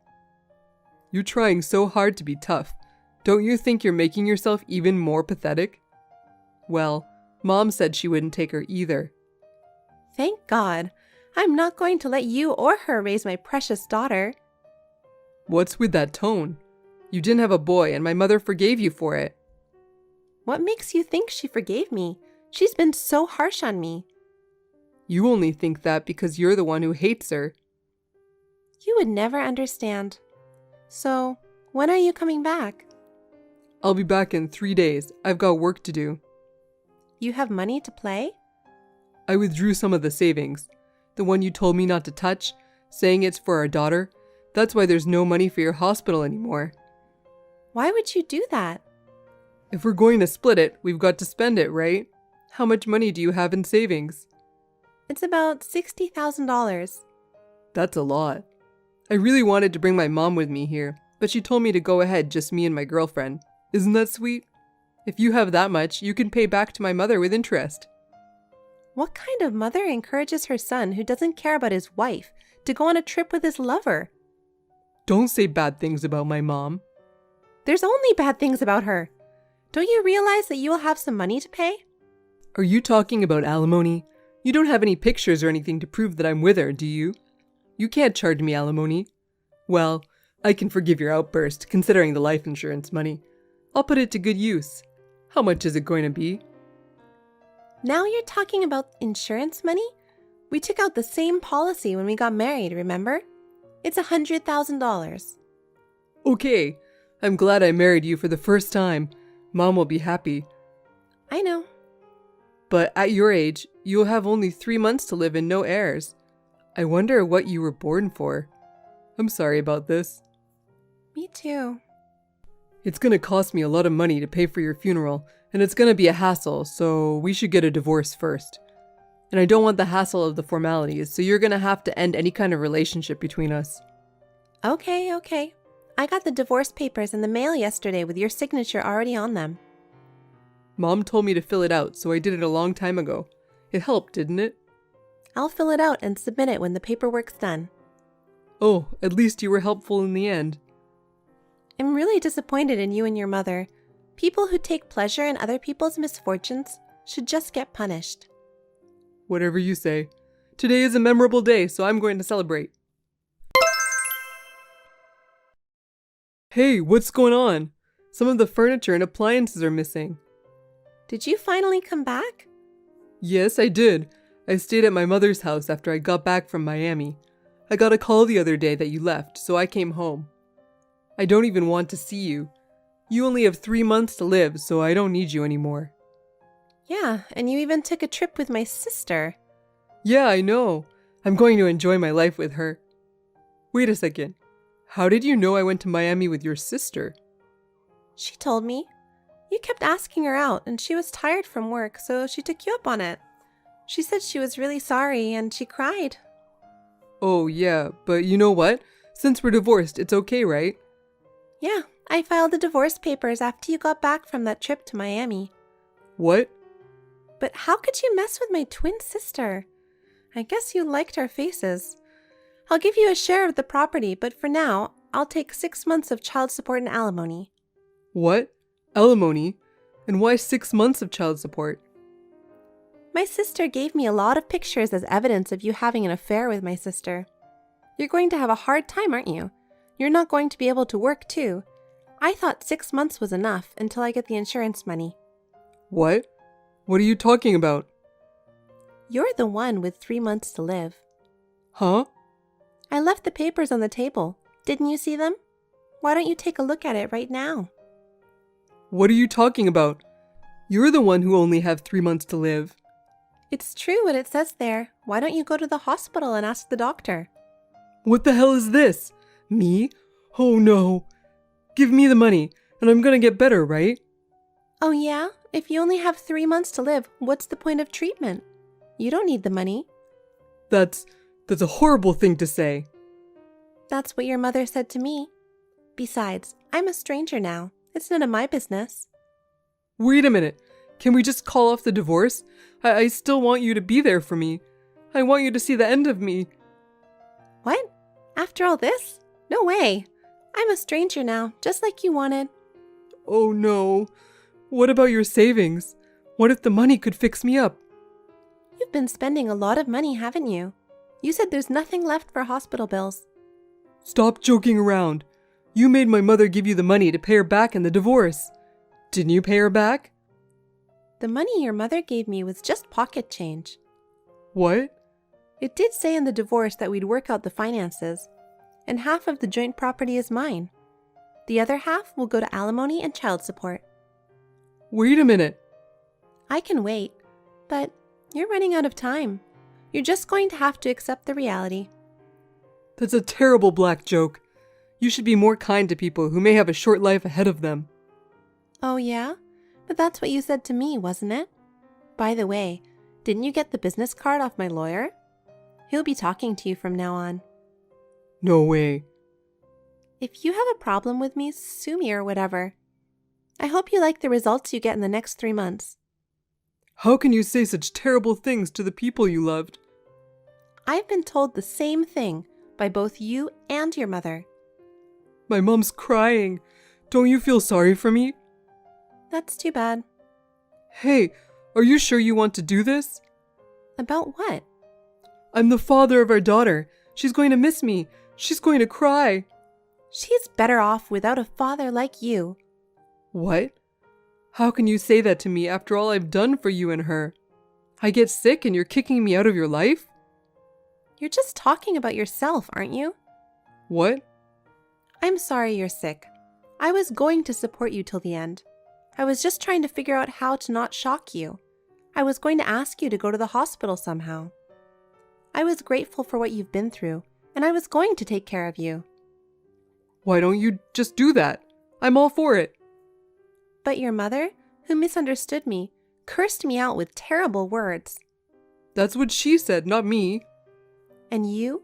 You're trying so hard to be tough. Don't you think you're making yourself even more pathetic? Well, Mom said she wouldn't take her either. Thank God. I'm not going to let you or her raise my precious daughter. What's with that tone? You didn't have a boy, and my mother forgave you for it. What makes you think she forgave me? She's been so harsh on me. You only think that because you're the one who hates her. You would never understand. So, when are you coming back? I'll be back in 3 days. I've got work to do. You have money to play? I withdrew some of the savings. The one you told me not to touch, saying it's for our daughter. That's why there's no money for your hospital anymore. Why would you do that? If we're going to split it, we've got to spend it, right? How much money do you have in savings? It's about $60,000. That's a lot. I really wanted to bring my mom with me here, but she told me to go ahead, just me and my girlfriend. Isn't that sweet? If you have that much, you can pay back to my mother with interest. What kind of mother encourages her son who doesn't care about his wife to go on a trip with his lover? Don't say bad things about my mom. There's only bad things about her. Don't you realize that you will have some money to pay? Are you talking about alimony? You don't have any pictures or anything to prove that I'm with her, do you? You can't charge me alimony. Well, I can forgive your outburst, considering the life insurance money. I'll put it to good use. How much is it going to be? Now you're talking about insurance money? We took out the same policy when we got married, remember? It's $100,000. Okay, I'm glad I married you for the first time. Mom will be happy. I know. But at your age, you'll have only 3 months to live and no heirs. I wonder what you were born for. I'm sorry about this. Me too. It's gonna cost me a lot of money to pay for your funeral, and it's gonna be a hassle, so we should get a divorce first. And I don't want the hassle of the formalities, so you're gonna have to end any kind of relationship between us. Okay. I got the divorce papers in the mail yesterday with your signature already on them. Mom told me to fill it out, so I did it a long time ago. It helped, didn't it? I'll fill it out and submit it when the paperwork's done. Oh, at least you were helpful in the end. I'm really disappointed in you and your mother. People who take pleasure in other people's misfortunes should just get punished. Whatever you say. Today is a memorable day, so I'm going to celebrate. Hey, what's going on? Some of the furniture and appliances are missing. Did you finally come back? Yes, I did. I stayed at my mother's house after I got back from Miami. I got a call the other day that you left, so I came home. I don't even want to see you. You only have 3 months to live, so I don't need you anymore. Yeah, and you even took a trip with my sister. Yeah, I know. I'm going to enjoy my life with her. Wait a second. How did you know I went to Miami with your sister? She told me. You kept asking her out, and she was tired from work, so she took you up on it. She said she was really sorry, and she cried. Oh, yeah, but you know what? Since we're divorced, it's okay, right? Yeah, I filed the divorce papers after you got back from that trip to Miami. What? But how could you mess with my twin sister? I guess you liked our faces. I'll give you a share of the property, but for now, I'll take 6 months of child support and alimony. What? Alimony? And why 6 months of child support? My sister gave me a lot of pictures as evidence of you having an affair with my sister. You're going to have a hard time, aren't you? You're not going to be able to work, too. I thought 6 months was enough until I get the insurance money. What? What are you talking about? You're the one with 3 months to live. Huh? I left the papers on the table. Didn't you see them? Why don't you take a look at it right now? What are you talking about? You're the one who only have 3 months to live. It's true what it says there. Why don't you go to the hospital and ask the doctor? What the hell is this? Me? Oh no. Give me the money, and I'm gonna get better, right? Oh yeah? If you only have 3 months to live, what's the point of treatment? You don't need the money. That's a horrible thing to say. That's what your mother said to me. Besides, I'm a stranger now. It's none of my business. Wait a minute. Can we just call off the divorce? I still want you to be there for me. I want you to see the end of me. What? After all this? No way. I'm a stranger now, just like you wanted. Oh no. What about your savings? What if the money could fix me up? You've been spending a lot of money, haven't you? You said there's nothing left for hospital bills. Stop joking around. You made my mother give you the money to pay her back in the divorce. Didn't you pay her back? The money your mother gave me was just pocket change. What? It did say in the divorce that we'd work out the finances, and half of the joint property is mine. The other half will go to alimony and child support. Wait a minute. I can wait, but you're running out of time. You're just going to have to accept the reality. That's a terrible black joke. You should be more kind to people who may have a short life ahead of them. Oh yeah? But that's what you said to me, wasn't it? By the way, didn't you get the business card off my lawyer? He'll be talking to you from now on. No way. If you have a problem with me, sue me or whatever. I hope you like the results you get in the next 3 months. How can you say such terrible things to the people you loved? I've been told the same thing by both you and your mother. My mom's crying. Don't you feel sorry for me? That's too bad. Hey, are you sure you want to do this? About what? I'm the father of our daughter. She's going to miss me. She's going to cry. She's better off without a father like you. What? How can you say that to me after all I've done for you and her? I get sick and you're kicking me out of your life? You're just talking about yourself, aren't you? What? I'm sorry you're sick. I was going to support you till the end. I was just trying to figure out how to not shock you. I was going to ask you to go to the hospital somehow. I was grateful for what you've been through, and I was going to take care of you. Why don't you just do that? I'm all for it. But your mother, who misunderstood me, cursed me out with terrible words. That's what she said, not me. And you,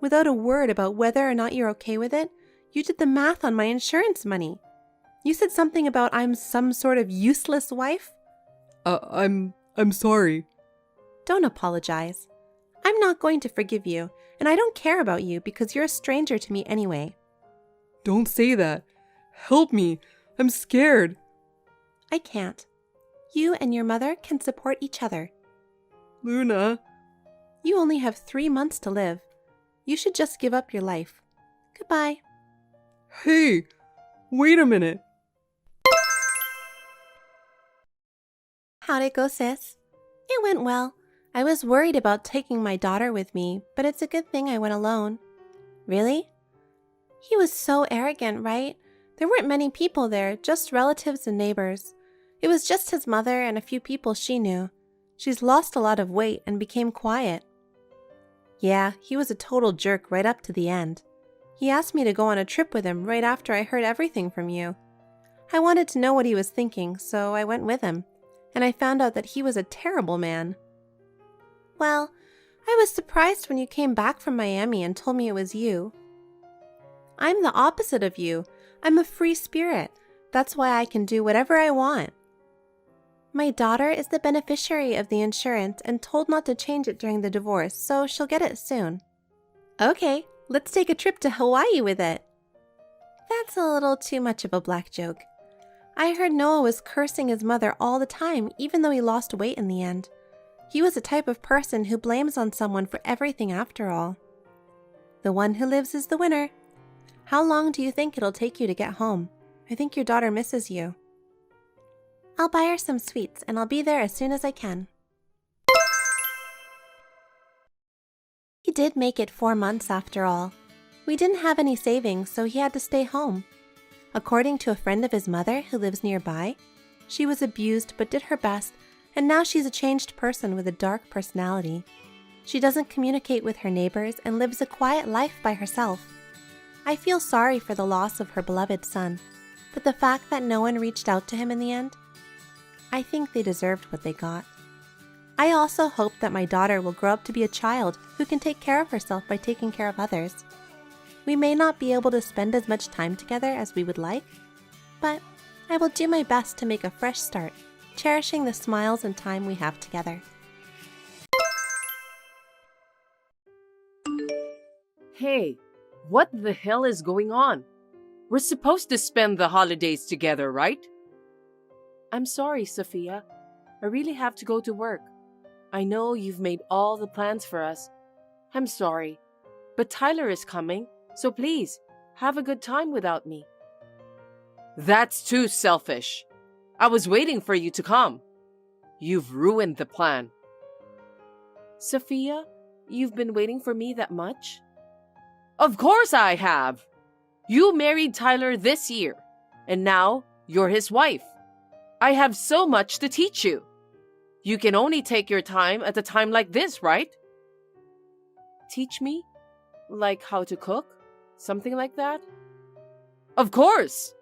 without a word about whether or not you're okay with it, you did the math on my insurance money. You said something about I'm some sort of useless wife. I'm sorry. Don't apologize. I'm not going to forgive you, and I don't care about you because you're a stranger to me anyway. Don't say that. Help me. I'm scared. I can't. You and your mother can support each other. Luna. You only have 3 months to live. You should just give up your life. Goodbye. Hey, wait a minute. How'd it go, sis? It went well. I was worried about taking my daughter with me, but it's a good thing I went alone. Really? He was so arrogant, right? There weren't many people there, just relatives and neighbors. It was just his mother and a few people she knew. She's lost a lot of weight and became quiet. Yeah, he was a total jerk right up to the end. He asked me to go on a trip with him right after I heard everything from you. I wanted to know what he was thinking, so I went with him, and I found out that he was a terrible man. Well, I was surprised when you came back from Miami and told me it was you. I'm the opposite of you. I'm a free spirit. That's why I can do whatever I want. My daughter is the beneficiary of the insurance and told not to change it during the divorce, so she'll get it soon. Okay, let's take a trip to Hawaii with it. That's a little too much of a black joke. I heard Noah was cursing his mother all the time, even though he lost weight in the end. He was the type of person who blames on someone for everything after all. The one who lives is the winner. How long do you think it'll take you to get home? I think your daughter misses you. I'll buy her some sweets, and I'll be there as soon as I can. He did make it 4 months after all. We didn't have any savings, so he had to stay home. According to a friend of his mother who lives nearby, she was abused but did her best, and now she's a changed person with a dark personality. She doesn't communicate with her neighbors and lives a quiet life by herself. I feel sorry for the loss of her beloved son, but the fact that no one reached out to him in the end, I think they deserved what they got. I also hope that my daughter will grow up to be a child who can take care of herself by taking care of others. We may not be able to spend as much time together as we would like, but I will do my best to make a fresh start, cherishing the smiles and time we have together. Hey, what the hell is going on? We're supposed to spend the holidays together, right? I'm sorry, Sophia. I really have to go to work. I know you've made all the plans for us. I'm sorry, but Tyler is coming, so please, have a good time without me. That's too selfish. I was waiting for you to come. You've ruined the plan. Sophia, you've been waiting for me that much? Of course I have. You married Tyler this year, and now you're his wife. I have so much to teach you. You can only take your time at a time like this, right? Teach me? Like how to cook? Something like that? Of course.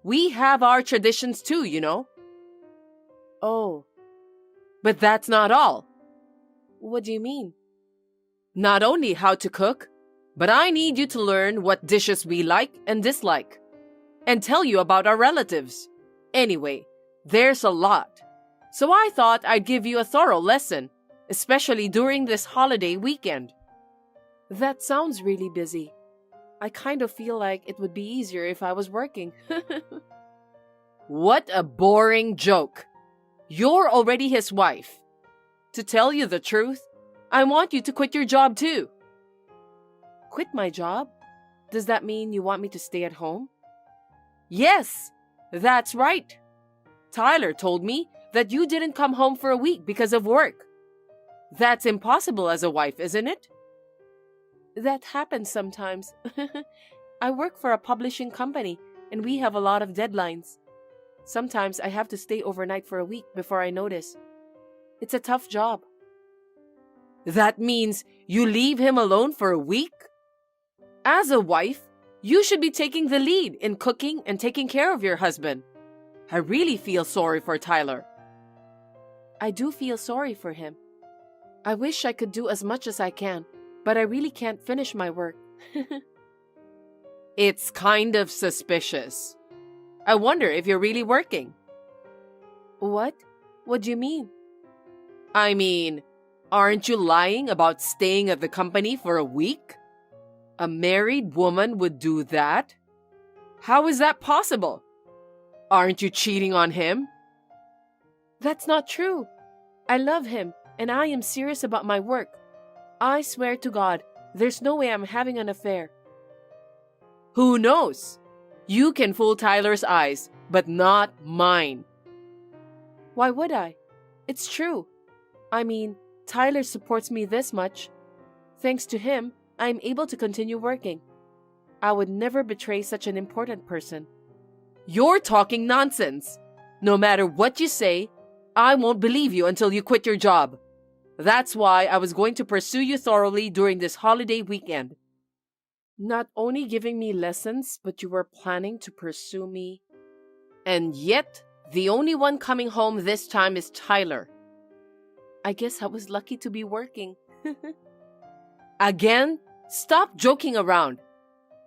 We have our traditions too, you know. Oh, But that's not all. what do you mean? Not only how to cook, but I need you to learn what dishes we like and dislike, and tell you about our relatives. Anyway, there's a lot. So I thought I'd give you a thorough lesson, especially during this holiday weekend. That sounds really busy. I kind of feel like it would be easier if I was working. What a boring joke. You're already his wife. To tell you the truth, I want you to quit your job too. Quit my job? Does that mean you want me to stay at home? Yes, that's right. Tyler told me that you didn't come home for a week because of work, That's impossible as a wife, isn't it? That happens sometimes. I work for a publishing company and we have a lot of deadlines. Sometimes I have to stay overnight for a week before I notice. It's a tough job. That means you leave him alone for a week? As a wife, you should be taking the lead in cooking and taking care of your husband. I really feel sorry for Tyler. I do feel sorry for him. I wish I could do as much as I can, but I really can't finish my work. It's kind of suspicious. I wonder if you're really working. What? What do you mean? I mean, aren't you lying about staying at the company for a week? A married woman would do that? How is that possible? Aren't you cheating on him? That's not true. I love him, and I am serious about my work. I swear to God, there's no way I'm having an affair. Who knows? You can fool Tyler's eyes, but not mine. Why would I? It's true. I mean, Tyler supports me this much. Thanks to him, I'm able to continue working. I would never betray such an important person. You're talking nonsense. No matter what you say, I won't believe you until you quit your job. That's why I was going to pursue you thoroughly during this holiday weekend. Not only giving me lessons, but you were planning to pursue me. And yet, the only one coming home this time is Tyler. I guess I was lucky to be working. Again, stop joking around.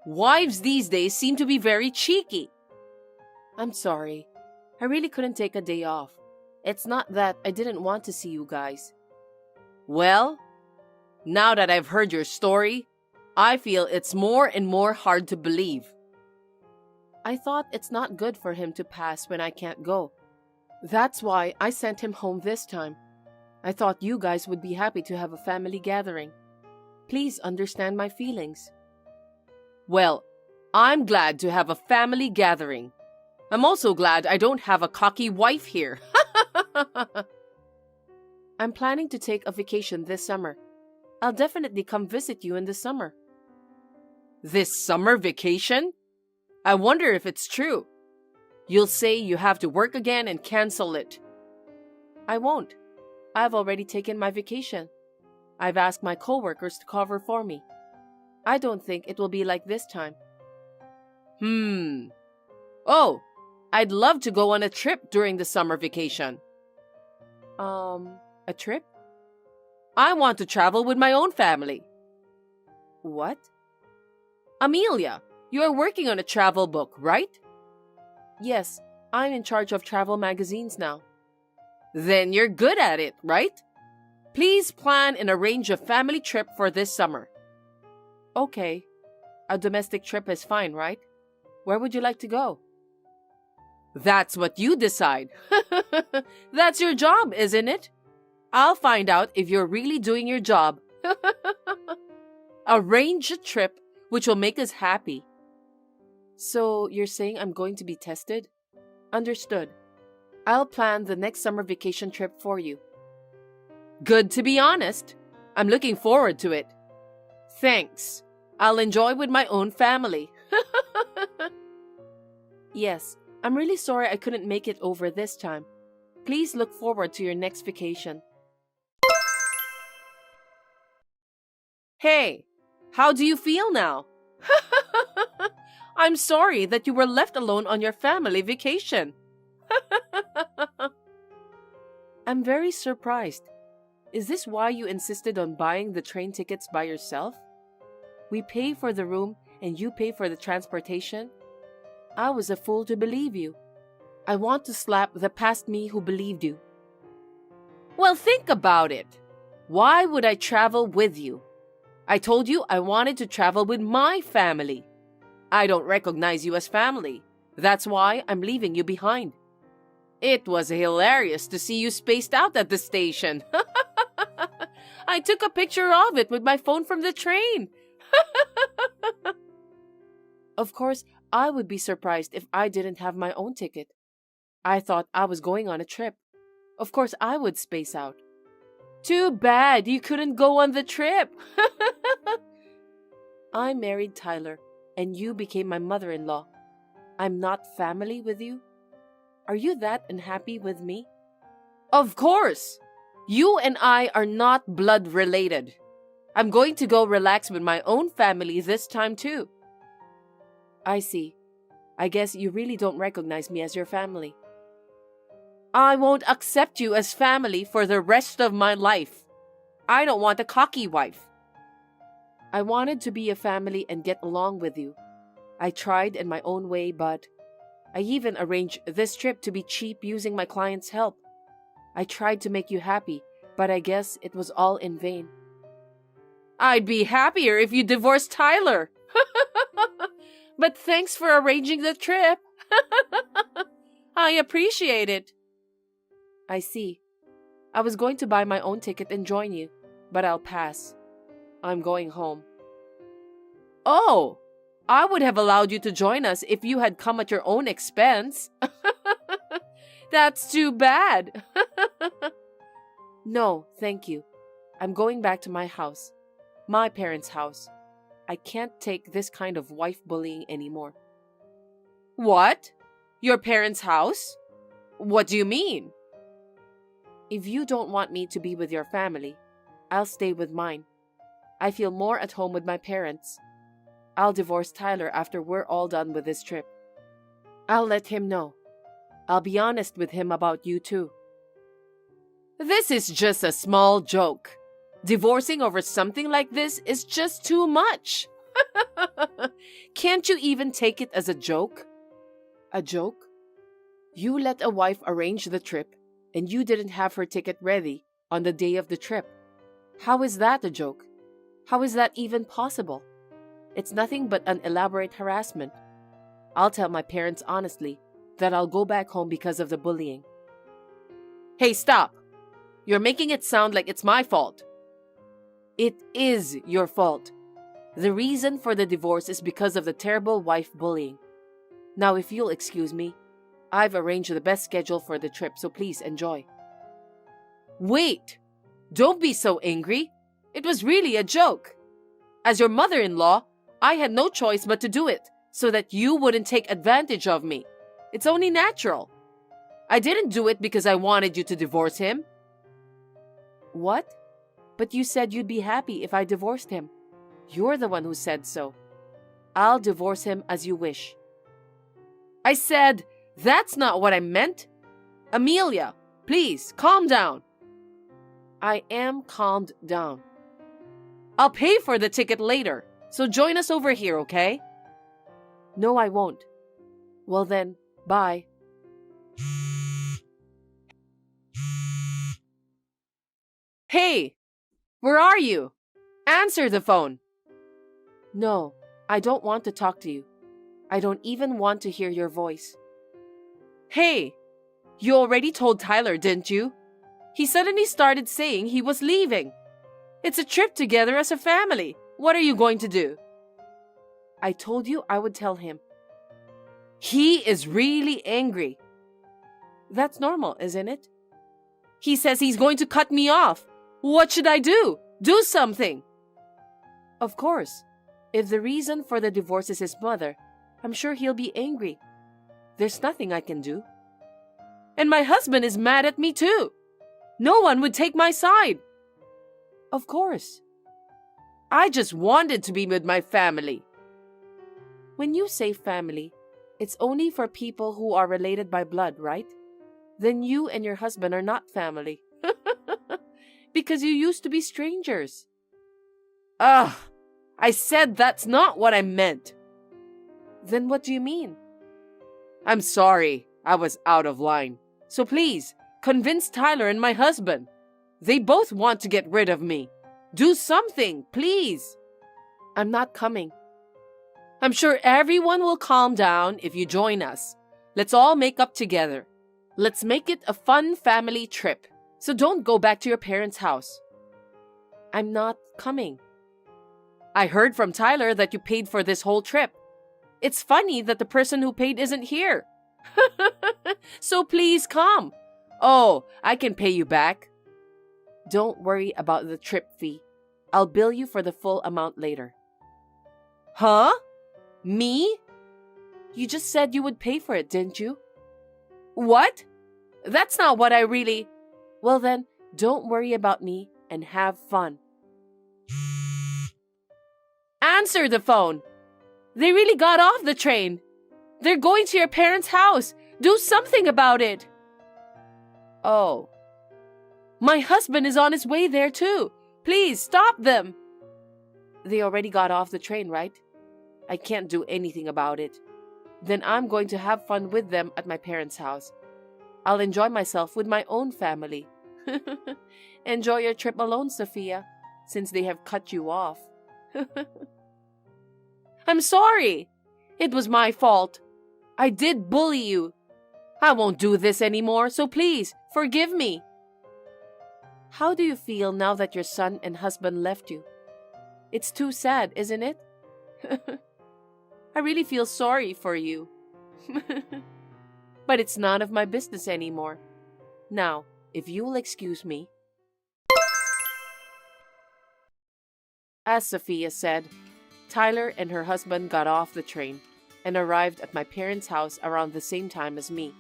Wives these days seem to be very cheeky. I'm sorry. I really couldn't take a day off. It's not that I didn't want to see you guys. Well, now that I've heard your story, I feel it's more and more hard to believe. I thought it's not good for him to pass when I can't go. That's why I sent him home this time. I thought you guys would be happy to have a family gathering. Please understand my feelings. Well, I'm glad to have a family gathering. I'm also glad I don't have a cocky wife here. I'm planning to take a vacation this summer. I'll definitely come visit you in the summer. This summer vacation? I wonder if it's true. You'll say you have to work again and cancel it. I won't. I've already taken my vacation. I've asked my coworkers to cover for me. I don't think it will be like this time. Oh, I'd love to go on a trip during the summer vacation. A trip? I want to travel with my own family. What? Amelia, you are working on a travel book, right? Yes, I'm in charge of travel magazines now. Then you're good at it, right? Please plan and arrange a family trip for this summer. Okay. A domestic trip is fine, right? Where would you like to go? That's what you decide. That's your job, isn't it? I'll find out if you're really doing your job. Arrange a trip which will make us happy. So you're saying I'm going to be tested? Understood. I'll plan the next summer vacation trip for you. Good to be honest. I'm looking forward to it. Thanks. I'll enjoy with my own family. Yes, I'm really sorry I couldn't make it over this time. Please look forward to your next vacation. Hey, how do you feel now? I'm sorry that you were left alone on your family vacation. I'm very surprised. Is this why you insisted on buying the train tickets by yourself? We pay for the room and you pay for the transportation? I was a fool to believe you. I want to slap the past me who believed you. Well, think about it. Why would I travel with you? I told you I wanted to travel with my family. I don't recognize you as family. That's why I'm leaving you behind. It was hilarious to see you spaced out at the station. I took a picture of it with my phone from the train. Of course, I would be surprised if I didn't have my own ticket. I thought I was going on a trip. Of course, I would space out. Too bad you couldn't go on the trip. I married Tyler, and you became my mother-in-law. I'm not family with you? Are you that unhappy with me? Of course! You and I are not blood related. I'm going to go relax with my own family this time too. I see. I guess you really don't recognize me as your family. I won't accept you as family for the rest of my life. I don't want a cocky wife. I wanted to be a family and get along with you. I tried in my own way, but I even arranged this trip to be cheap using my client's help. I tried to make you happy, but I guess it was all in vain. I'd be happier if you divorced Tyler. But thanks for arranging the trip. I appreciate it. I see. I was going to buy my own ticket and join you, but I'll pass. I'm going home. Oh, I would have allowed you to join us if you had come at your own expense. That's too bad. No, thank you. I'm going back to my house. My parents' house. I can't take this kind of wife bullying anymore. What? Your parents' house? What do you mean? If you don't want me to be with your family, I'll stay with mine. I feel more at home with my parents. I'll divorce Tyler after we're all done with this trip. I'll let him know. I'll be honest with him about you too. This is just a small joke. Divorcing over something like this is just too much. Can't you even take it as a joke? A joke? You let a wife arrange the trip and you didn't have her ticket ready on the day of the trip. How is that a joke? How is that even possible? It's nothing but an elaborate harassment. I'll tell my parents honestly that I'll go back home because of the bullying. Hey, stop! You're making it sound like it's my fault. It is your fault. The reason for the divorce is because of the terrible wife bullying. Now, if you'll excuse me, I've arranged the best schedule for the trip, so please enjoy. Wait! Don't be so angry. It was really a joke. As your mother-in-law, I had no choice but to do it so that you wouldn't take advantage of me. It's only natural. I didn't do it because I wanted you to divorce him. What? But you said you'd be happy if I divorced him. You're the one who said so. I'll divorce him as you wish. I said, that's not what I meant. Amelia, please, calm down. I am calmed down. I'll pay for the ticket later, so join us over here, okay? No, I won't. Well then, bye. Hey, where are you? Answer the phone. No, I don't want to talk to you. I don't even want to hear your voice. Hey, you already told Tyler, didn't you? He suddenly started saying he was leaving. It's a trip together as a family. What are you going to do? I told you I would tell him. He is really angry. That's normal, isn't it? He says he's going to cut me off. What should I do? Do something. Of course. If the reason for the divorce is his mother, I'm sure he'll be angry. There's nothing I can do. And my husband is mad at me too. No one would take my side. Of course. I just wanted to be with my family. When you say family, it's only for people who are related by blood, right? Then you and your husband are not family. Because you used to be strangers. Ugh, I said that's not what I meant. Then what do you mean? I'm sorry, I was out of line. So please, convince Tyler and my husband. They both want to get rid of me. Do something, please. I'm not coming. I'm sure everyone will calm down if you join us. Let's all make up together. Let's make it a fun family trip. So don't go back to your parents' house. I'm not coming. I heard from Tyler that you paid for this whole trip. It's funny that the person who paid isn't here. So please come. Oh, I can pay you back. Don't worry about the trip fee. I'll bill you for the full amount later. Huh? Me? You just said you would pay for it, didn't you? What? That's not what I really... Well then, don't worry about me and have fun. Answer the phone! They really got off the train! They're going to your parents' house! Do something about it! Oh. My husband is on his way there too! Please, stop them! They already got off the train, right? I can't do anything about it. Then I'm going to have fun with them at my parents' house. I'll enjoy myself with my own family. Enjoy your trip alone, Sophia, since they have cut you off. I'm sorry. It was my fault. I did bully you. I won't do this anymore, so please, forgive me. How do you feel now that your son and husband left you? It's too sad, isn't it? I really feel sorry for you. But it's none of my business anymore. Now, if you will excuse me. As Sophia said, Tyler and her husband got off the train and arrived at my parents' house around the same time as me.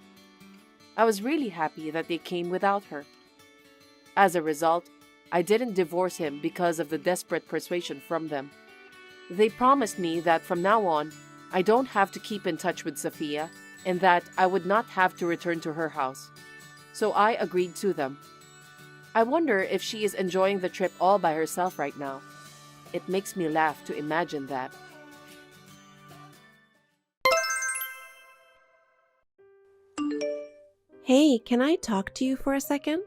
I was really happy that they came without her. As a result, I didn't divorce him because of the desperate persuasion from them. They promised me that from now on, I don't have to keep in touch with Sophia and that I would not have to return to her house. So I agreed to them. I wonder if she is enjoying the trip all by herself right now. It makes me laugh to imagine that. Hey, can I talk to you for a second?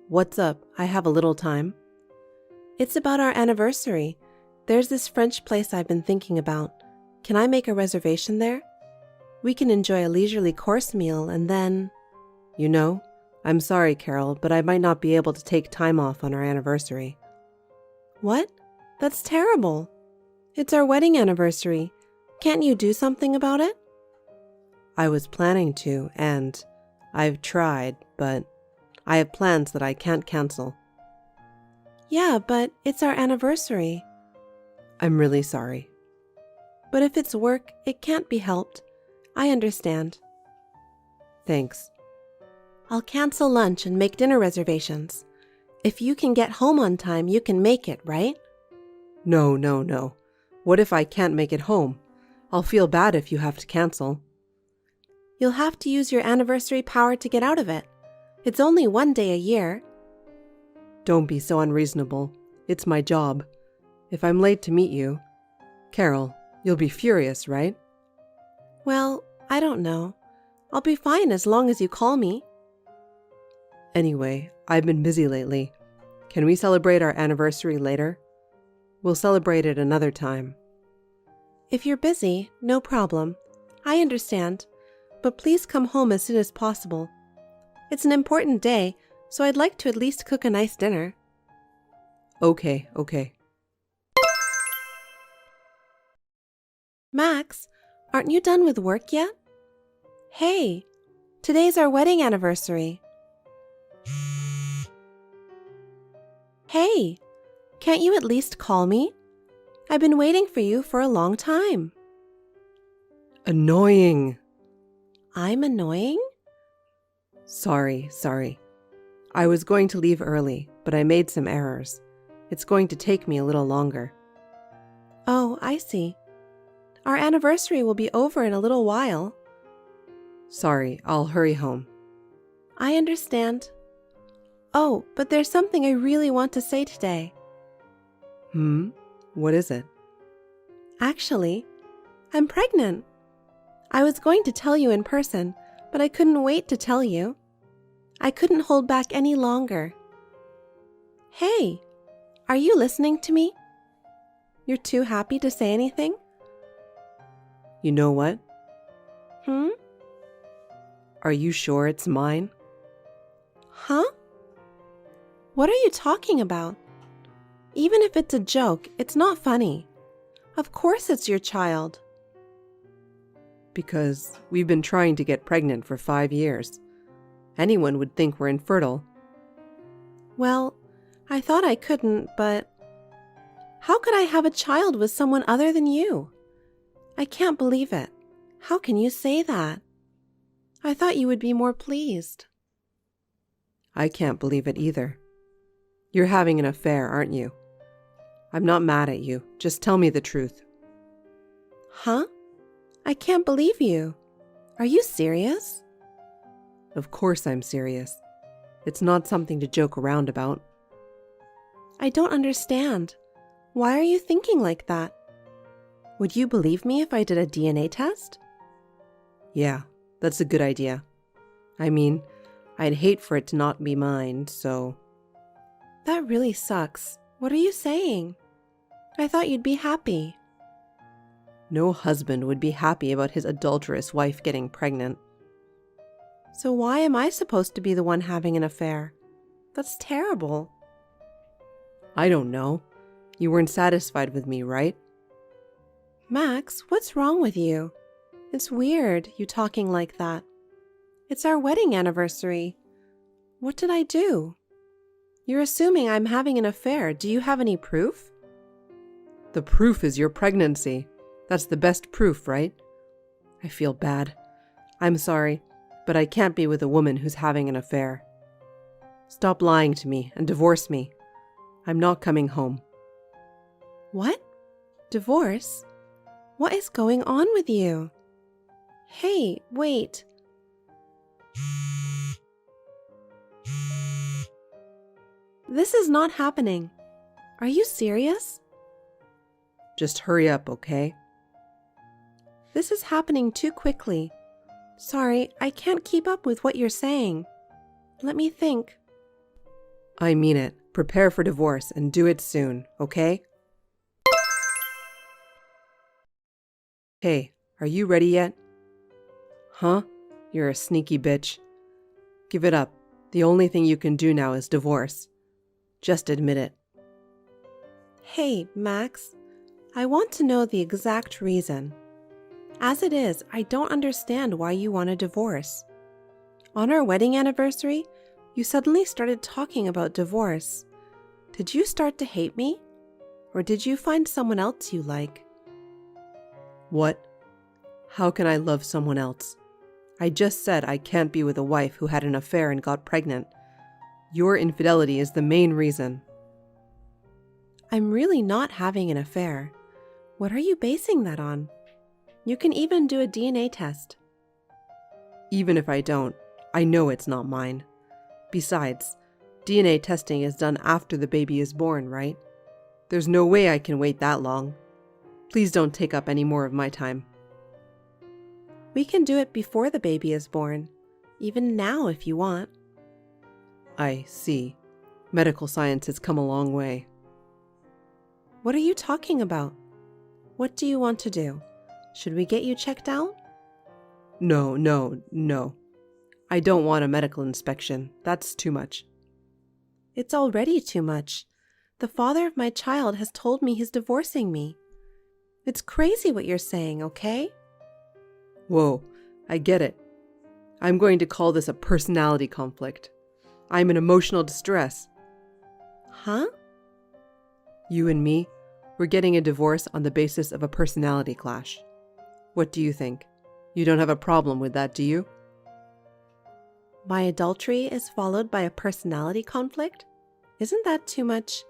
What's up? I have a little time. It's about our anniversary. There's this French place I've been thinking about. Can I make a reservation there? We can enjoy a leisurely course meal and then... You know, I'm sorry, Carol, but I might not be able to take time off on our anniversary. What? That's terrible. It's our wedding anniversary. Can't you do something about it? I was planning to, and I've tried, but I have plans that I can't cancel. Yeah, but it's our anniversary. I'm really sorry. But if it's work, it can't be helped. I understand. Thanks. I'll cancel lunch and make dinner reservations. If you can get home on time, you can make it, right? No. What if I can't make it home? I'll feel bad if you have to cancel. You'll have to use your anniversary power to get out of it. It's only one day a year. Don't be so unreasonable. It's my job. If I'm late to meet you... Carol, you'll be furious, right? Well, I don't know. I'll be fine as long as you call me. Anyway, I've been busy lately. Can we celebrate our anniversary later? We'll celebrate it another time. If you're busy, no problem. I understand. But please come home as soon as possible. It's an important day, so I'd like to at least cook a nice dinner. Okay. Max, aren't you done with work yet? Hey, today's our wedding anniversary. Hey, can't you at least call me? I've been waiting for you for a long time. Annoying. I'm annoying? Sorry. I was going to leave early, but I made some errors. It's going to take me a little longer. Oh, I see. Our anniversary will be over in a little while. Sorry, I'll hurry home. I understand. Oh, but there's something I really want to say today. What is it? Actually, I'm pregnant. I was going to tell you in person, but I couldn't wait to tell you. I couldn't hold back any longer. Hey, are you listening to me? You're too happy to say anything? You know what? Are you sure it's mine? Huh? What are you talking about? Even if it's a joke, it's not funny. Of course it's your child. Because we've been trying to get pregnant for 5 years. Anyone would think we're infertile. Well, I thought I couldn't, but how could I have a child with someone other than you? I can't believe it. How can you say that? I thought you would be more pleased. I can't believe it either. You're having an affair, aren't you? I'm not mad at you. Just tell me the truth. Huh? I can't believe you. Are you serious? Of course I'm serious. It's not something to joke around about. I don't understand. Why are you thinking like that? Would you believe me if I did a DNA test? Yeah, that's a good idea. I mean, I'd hate for it to not be mine, so... That really sucks. What are you saying? I thought you'd be happy. No husband would be happy about his adulterous wife getting pregnant. So why am I supposed to be the one having an affair? That's terrible. I don't know. You weren't satisfied with me, right? Max, what's wrong with you? It's weird, you talking like that. It's our wedding anniversary. What did I do? You're assuming I'm having an affair. Do you have any proof? The proof is your pregnancy. That's the best proof, right? I feel bad. I'm sorry, but I can't be with a woman who's having an affair. Stop lying to me and divorce me. I'm not coming home. What? Divorce? What is going on with you? Hey, wait. This is not happening. Are you serious? Just hurry up, okay? This is happening too quickly. Sorry, I can't keep up with what you're saying. Let me think. I mean it. Prepare for divorce and do it soon, okay? Hey, are you ready yet? Huh? You're a sneaky bitch. Give it up. The only thing you can do now is divorce. Just admit it. Hey, Max. I want to know the exact reason. As it is, I don't understand why you want a divorce. On our wedding anniversary, you suddenly started talking about divorce. Did you start to hate me? Or did you find someone else you like? What? How can I love someone else? I just said I can't be with a wife who had an affair and got pregnant. Your infidelity is the main reason. I'm really not having an affair. What are you basing that on? You can even do a DNA test. Even if I don't, I know it's not mine. Besides, DNA testing is done after the baby is born, right? There's no way I can wait that long. Please don't take up any more of my time. We can do it before the baby is born, even now if you want. I see. Medical science has come a long way. What are you talking about? What do you want to do? Should we get you checked out? No. I don't want a medical inspection. That's too much. It's already too much. The father of my child has told me he's divorcing me. It's crazy what you're saying, okay? Whoa, I get it. I'm going to call this a personality conflict. I'm in emotional distress. Huh? You and me, we're getting a divorce on the basis of a personality clash. What do you think? You don't have a problem with that, do you? My adultery is followed by a personality conflict? Isn't that too much?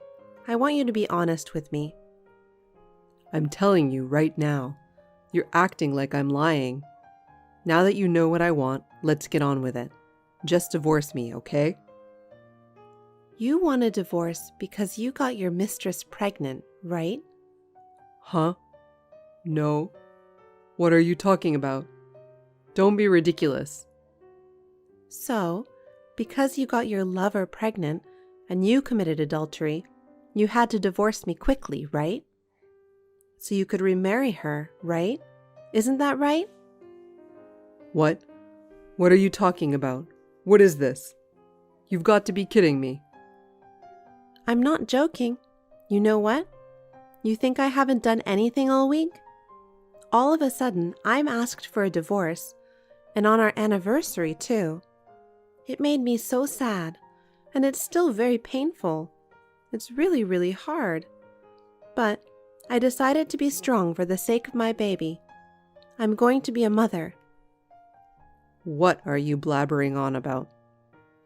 I want you to be honest with me. I'm telling you right now. You're acting like I'm lying. Now that you know what I want, let's get on with it. Just divorce me, okay? You want a divorce because you got your mistress pregnant, right? Huh? No. What are you talking about? Don't be ridiculous. So, because you got your lover pregnant and you committed adultery, you had to divorce me quickly, right? So you could remarry her, right? Isn't that right? What? What are you talking about? What is this? You've got to be kidding me. I'm not joking. You know what? You think I haven't done anything all week? All of a sudden, I'm asked for a divorce, and on our anniversary too. It made me so sad. and it's still very painful. It's really, really hard. But I decided to be strong for the sake of my baby. I'm going to be a mother. What are you blabbering on about?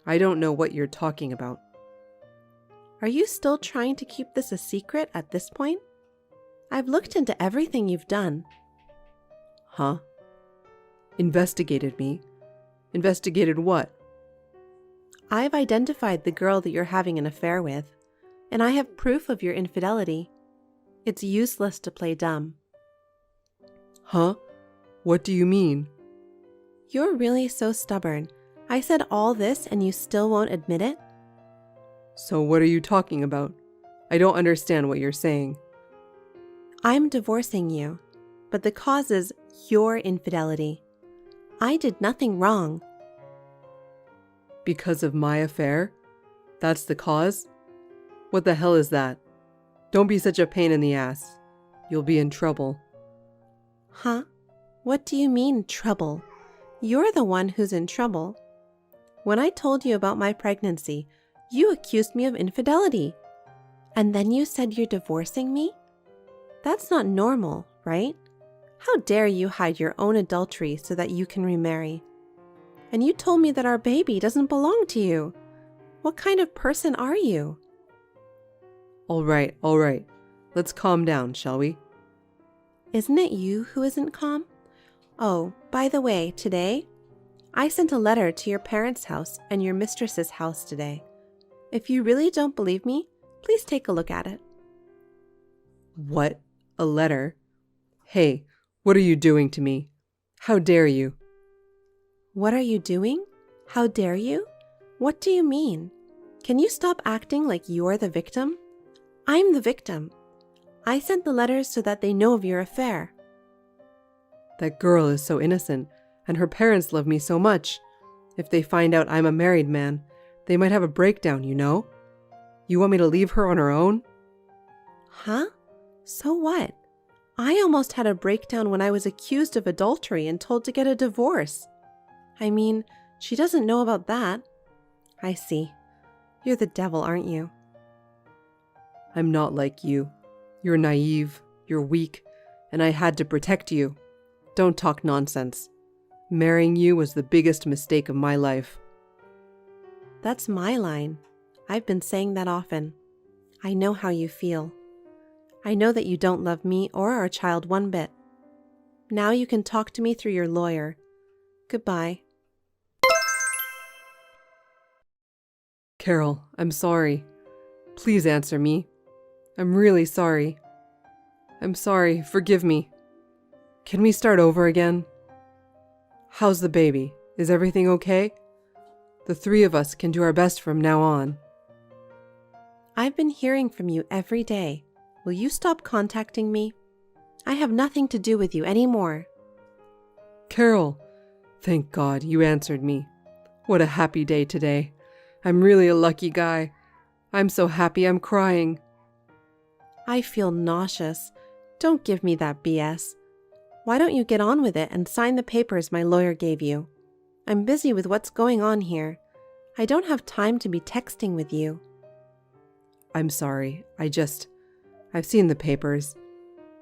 I don't know what you're talking about. Are you still trying to keep this a secret at this point? I've looked into everything you've done. Huh? Investigated me? Investigated what? I've identified the girl that you're having an affair with, and I have proof of your infidelity. It's useless to play dumb. Huh? What do you mean? You're really so stubborn. I said all this and you still won't admit it? So what are you talking about? I don't understand what you're saying. I'm divorcing you, but the cause is your infidelity. I did nothing wrong. Because of my affair? That's the cause? What the hell is that? Don't be such a pain in the ass. You'll be in trouble. Huh? What do you mean, trouble? You're the one who's in trouble. When I told you about my pregnancy, you accused me of infidelity. And then you said you're divorcing me? That's not normal, right? How dare you hide your own adultery so that you can remarry? And you told me that our baby doesn't belong to you. What kind of person are you? All right. Let's calm down, shall we? Isn't it you who isn't calm? Oh, by the way, today, I sent a letter to your parents' house and your mistress's house today. If you really don't believe me, please take a look at it. What? A letter? Hey, what are you doing to me? How dare you? What are you doing? How dare you? What do you mean? Can you stop acting like you're the victim? I'm the victim. I sent the letters so that they know of your affair. That girl is so innocent, and her parents love me so much. If they find out I'm a married man, they might have a breakdown, you know? You want me to leave her on her own? Huh? So what? I almost had a breakdown when I was accused of adultery and told to get a divorce. I mean, she doesn't know about that. I see. You're the devil, aren't you? I'm not like you. You're naive, you're weak, and I had to protect you. Don't talk nonsense. Marrying you was the biggest mistake of my life. That's my line. I've been saying that often. I know how you feel. I know that you don't love me or our child one bit. Now you can talk to me through your lawyer. Goodbye. Carol, I'm sorry. Please answer me. I'm really sorry. I'm sorry, forgive me. Can we start over again? How's the baby? Is everything okay? The three of us can do our best from now on. I've been hearing from you every day. Will you stop contacting me? I have nothing to do with you anymore. Carol, thank God you answered me. What a happy day today. I'm really a lucky guy. I'm so happy I'm crying. I feel nauseous. Don't give me that BS. Why don't you get on with it and sign the papers my lawyer gave you? I'm busy with what's going on here. I don't have time to be texting with you. I'm sorry. I've seen the papers.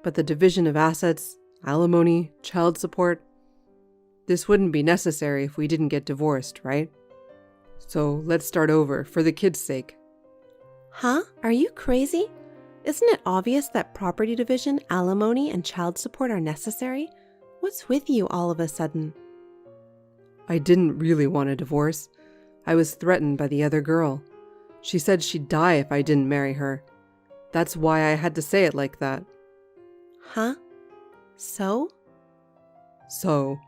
But the division of assets, alimony, child support, this wouldn't be necessary if we didn't get divorced, right? So let's start over for the kids' sake. Huh? Are you crazy? Isn't it obvious that property division, alimony, and child support are necessary? What's with you all of a sudden? I didn't really want a divorce. I was threatened by the other girl. She said she'd die if I didn't marry her. That's why I had to say it like that. Huh? So? So,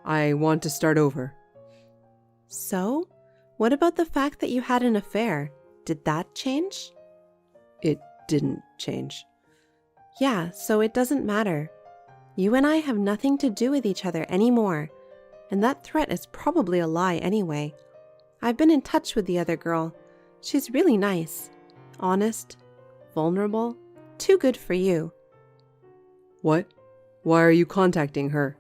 I want to start over. So? What about the fact that you had an affair? Did that change? It didn't change. Yeah, so it doesn't matter. You and I have nothing to do with each other anymore. And that threat is probably a lie anyway. I've been in touch with the other girl. She's really nice. Honest. Vulnerable. Too good for you. What? Why are you contacting her?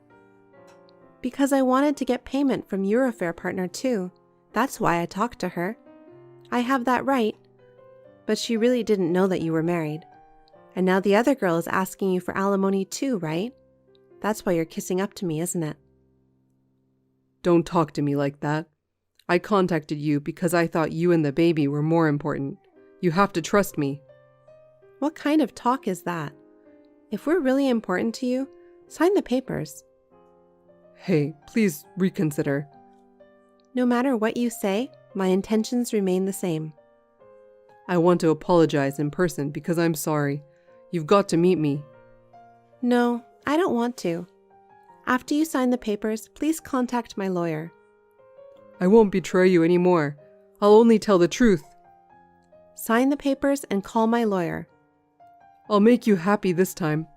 Because I wanted to get payment from your affair partner too. That's why I talked to her. I have that right. But she really didn't know that you were married. And now the other girl is asking you for alimony too, right? That's why you're kissing up to me, isn't it? Don't talk to me like that. I contacted you because I thought you and the baby were more important. You have to trust me. What kind of talk is that? If we're really important to you, sign the papers. Hey, please reconsider. No matter what you say, my intentions remain the same. I want to apologize in person because I'm sorry. You've got to meet me. No, I don't want to. After you sign the papers, please contact my lawyer. I won't betray you anymore. I'll only tell the truth. Sign the papers and call my lawyer. I'll make you happy this time.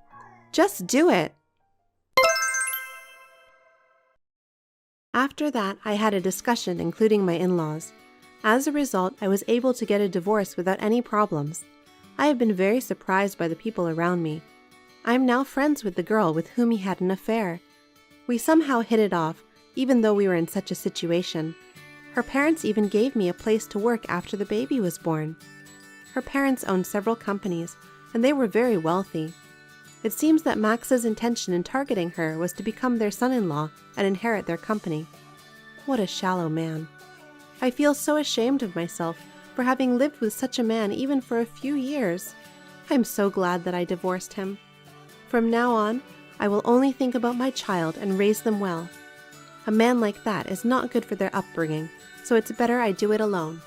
Just do it. After that, I had a discussion including my in-laws. As a result, I was able to get a divorce without any problems. I have been very surprised by the people around me. I am now friends with the girl with whom he had an affair. We somehow hit it off, even though we were in such a situation. Her parents even gave me a place to work after the baby was born. Her parents owned several companies, and they were very wealthy. It seems that Max's intention in targeting her was to become their son-in-law and inherit their company. What a shallow man. I feel so ashamed of myself for having lived with such a man even for a few years. I'm so glad that I divorced him. From now on, I will only think about my child and raise them well. A man like that is not good for their upbringing, so it's better I do it alone.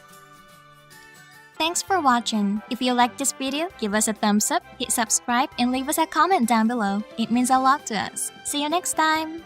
Thanks for watching. If you liked this video, give us a thumbs up, hit subscribe, and leave us a comment down below. It means a lot to us. See you next time!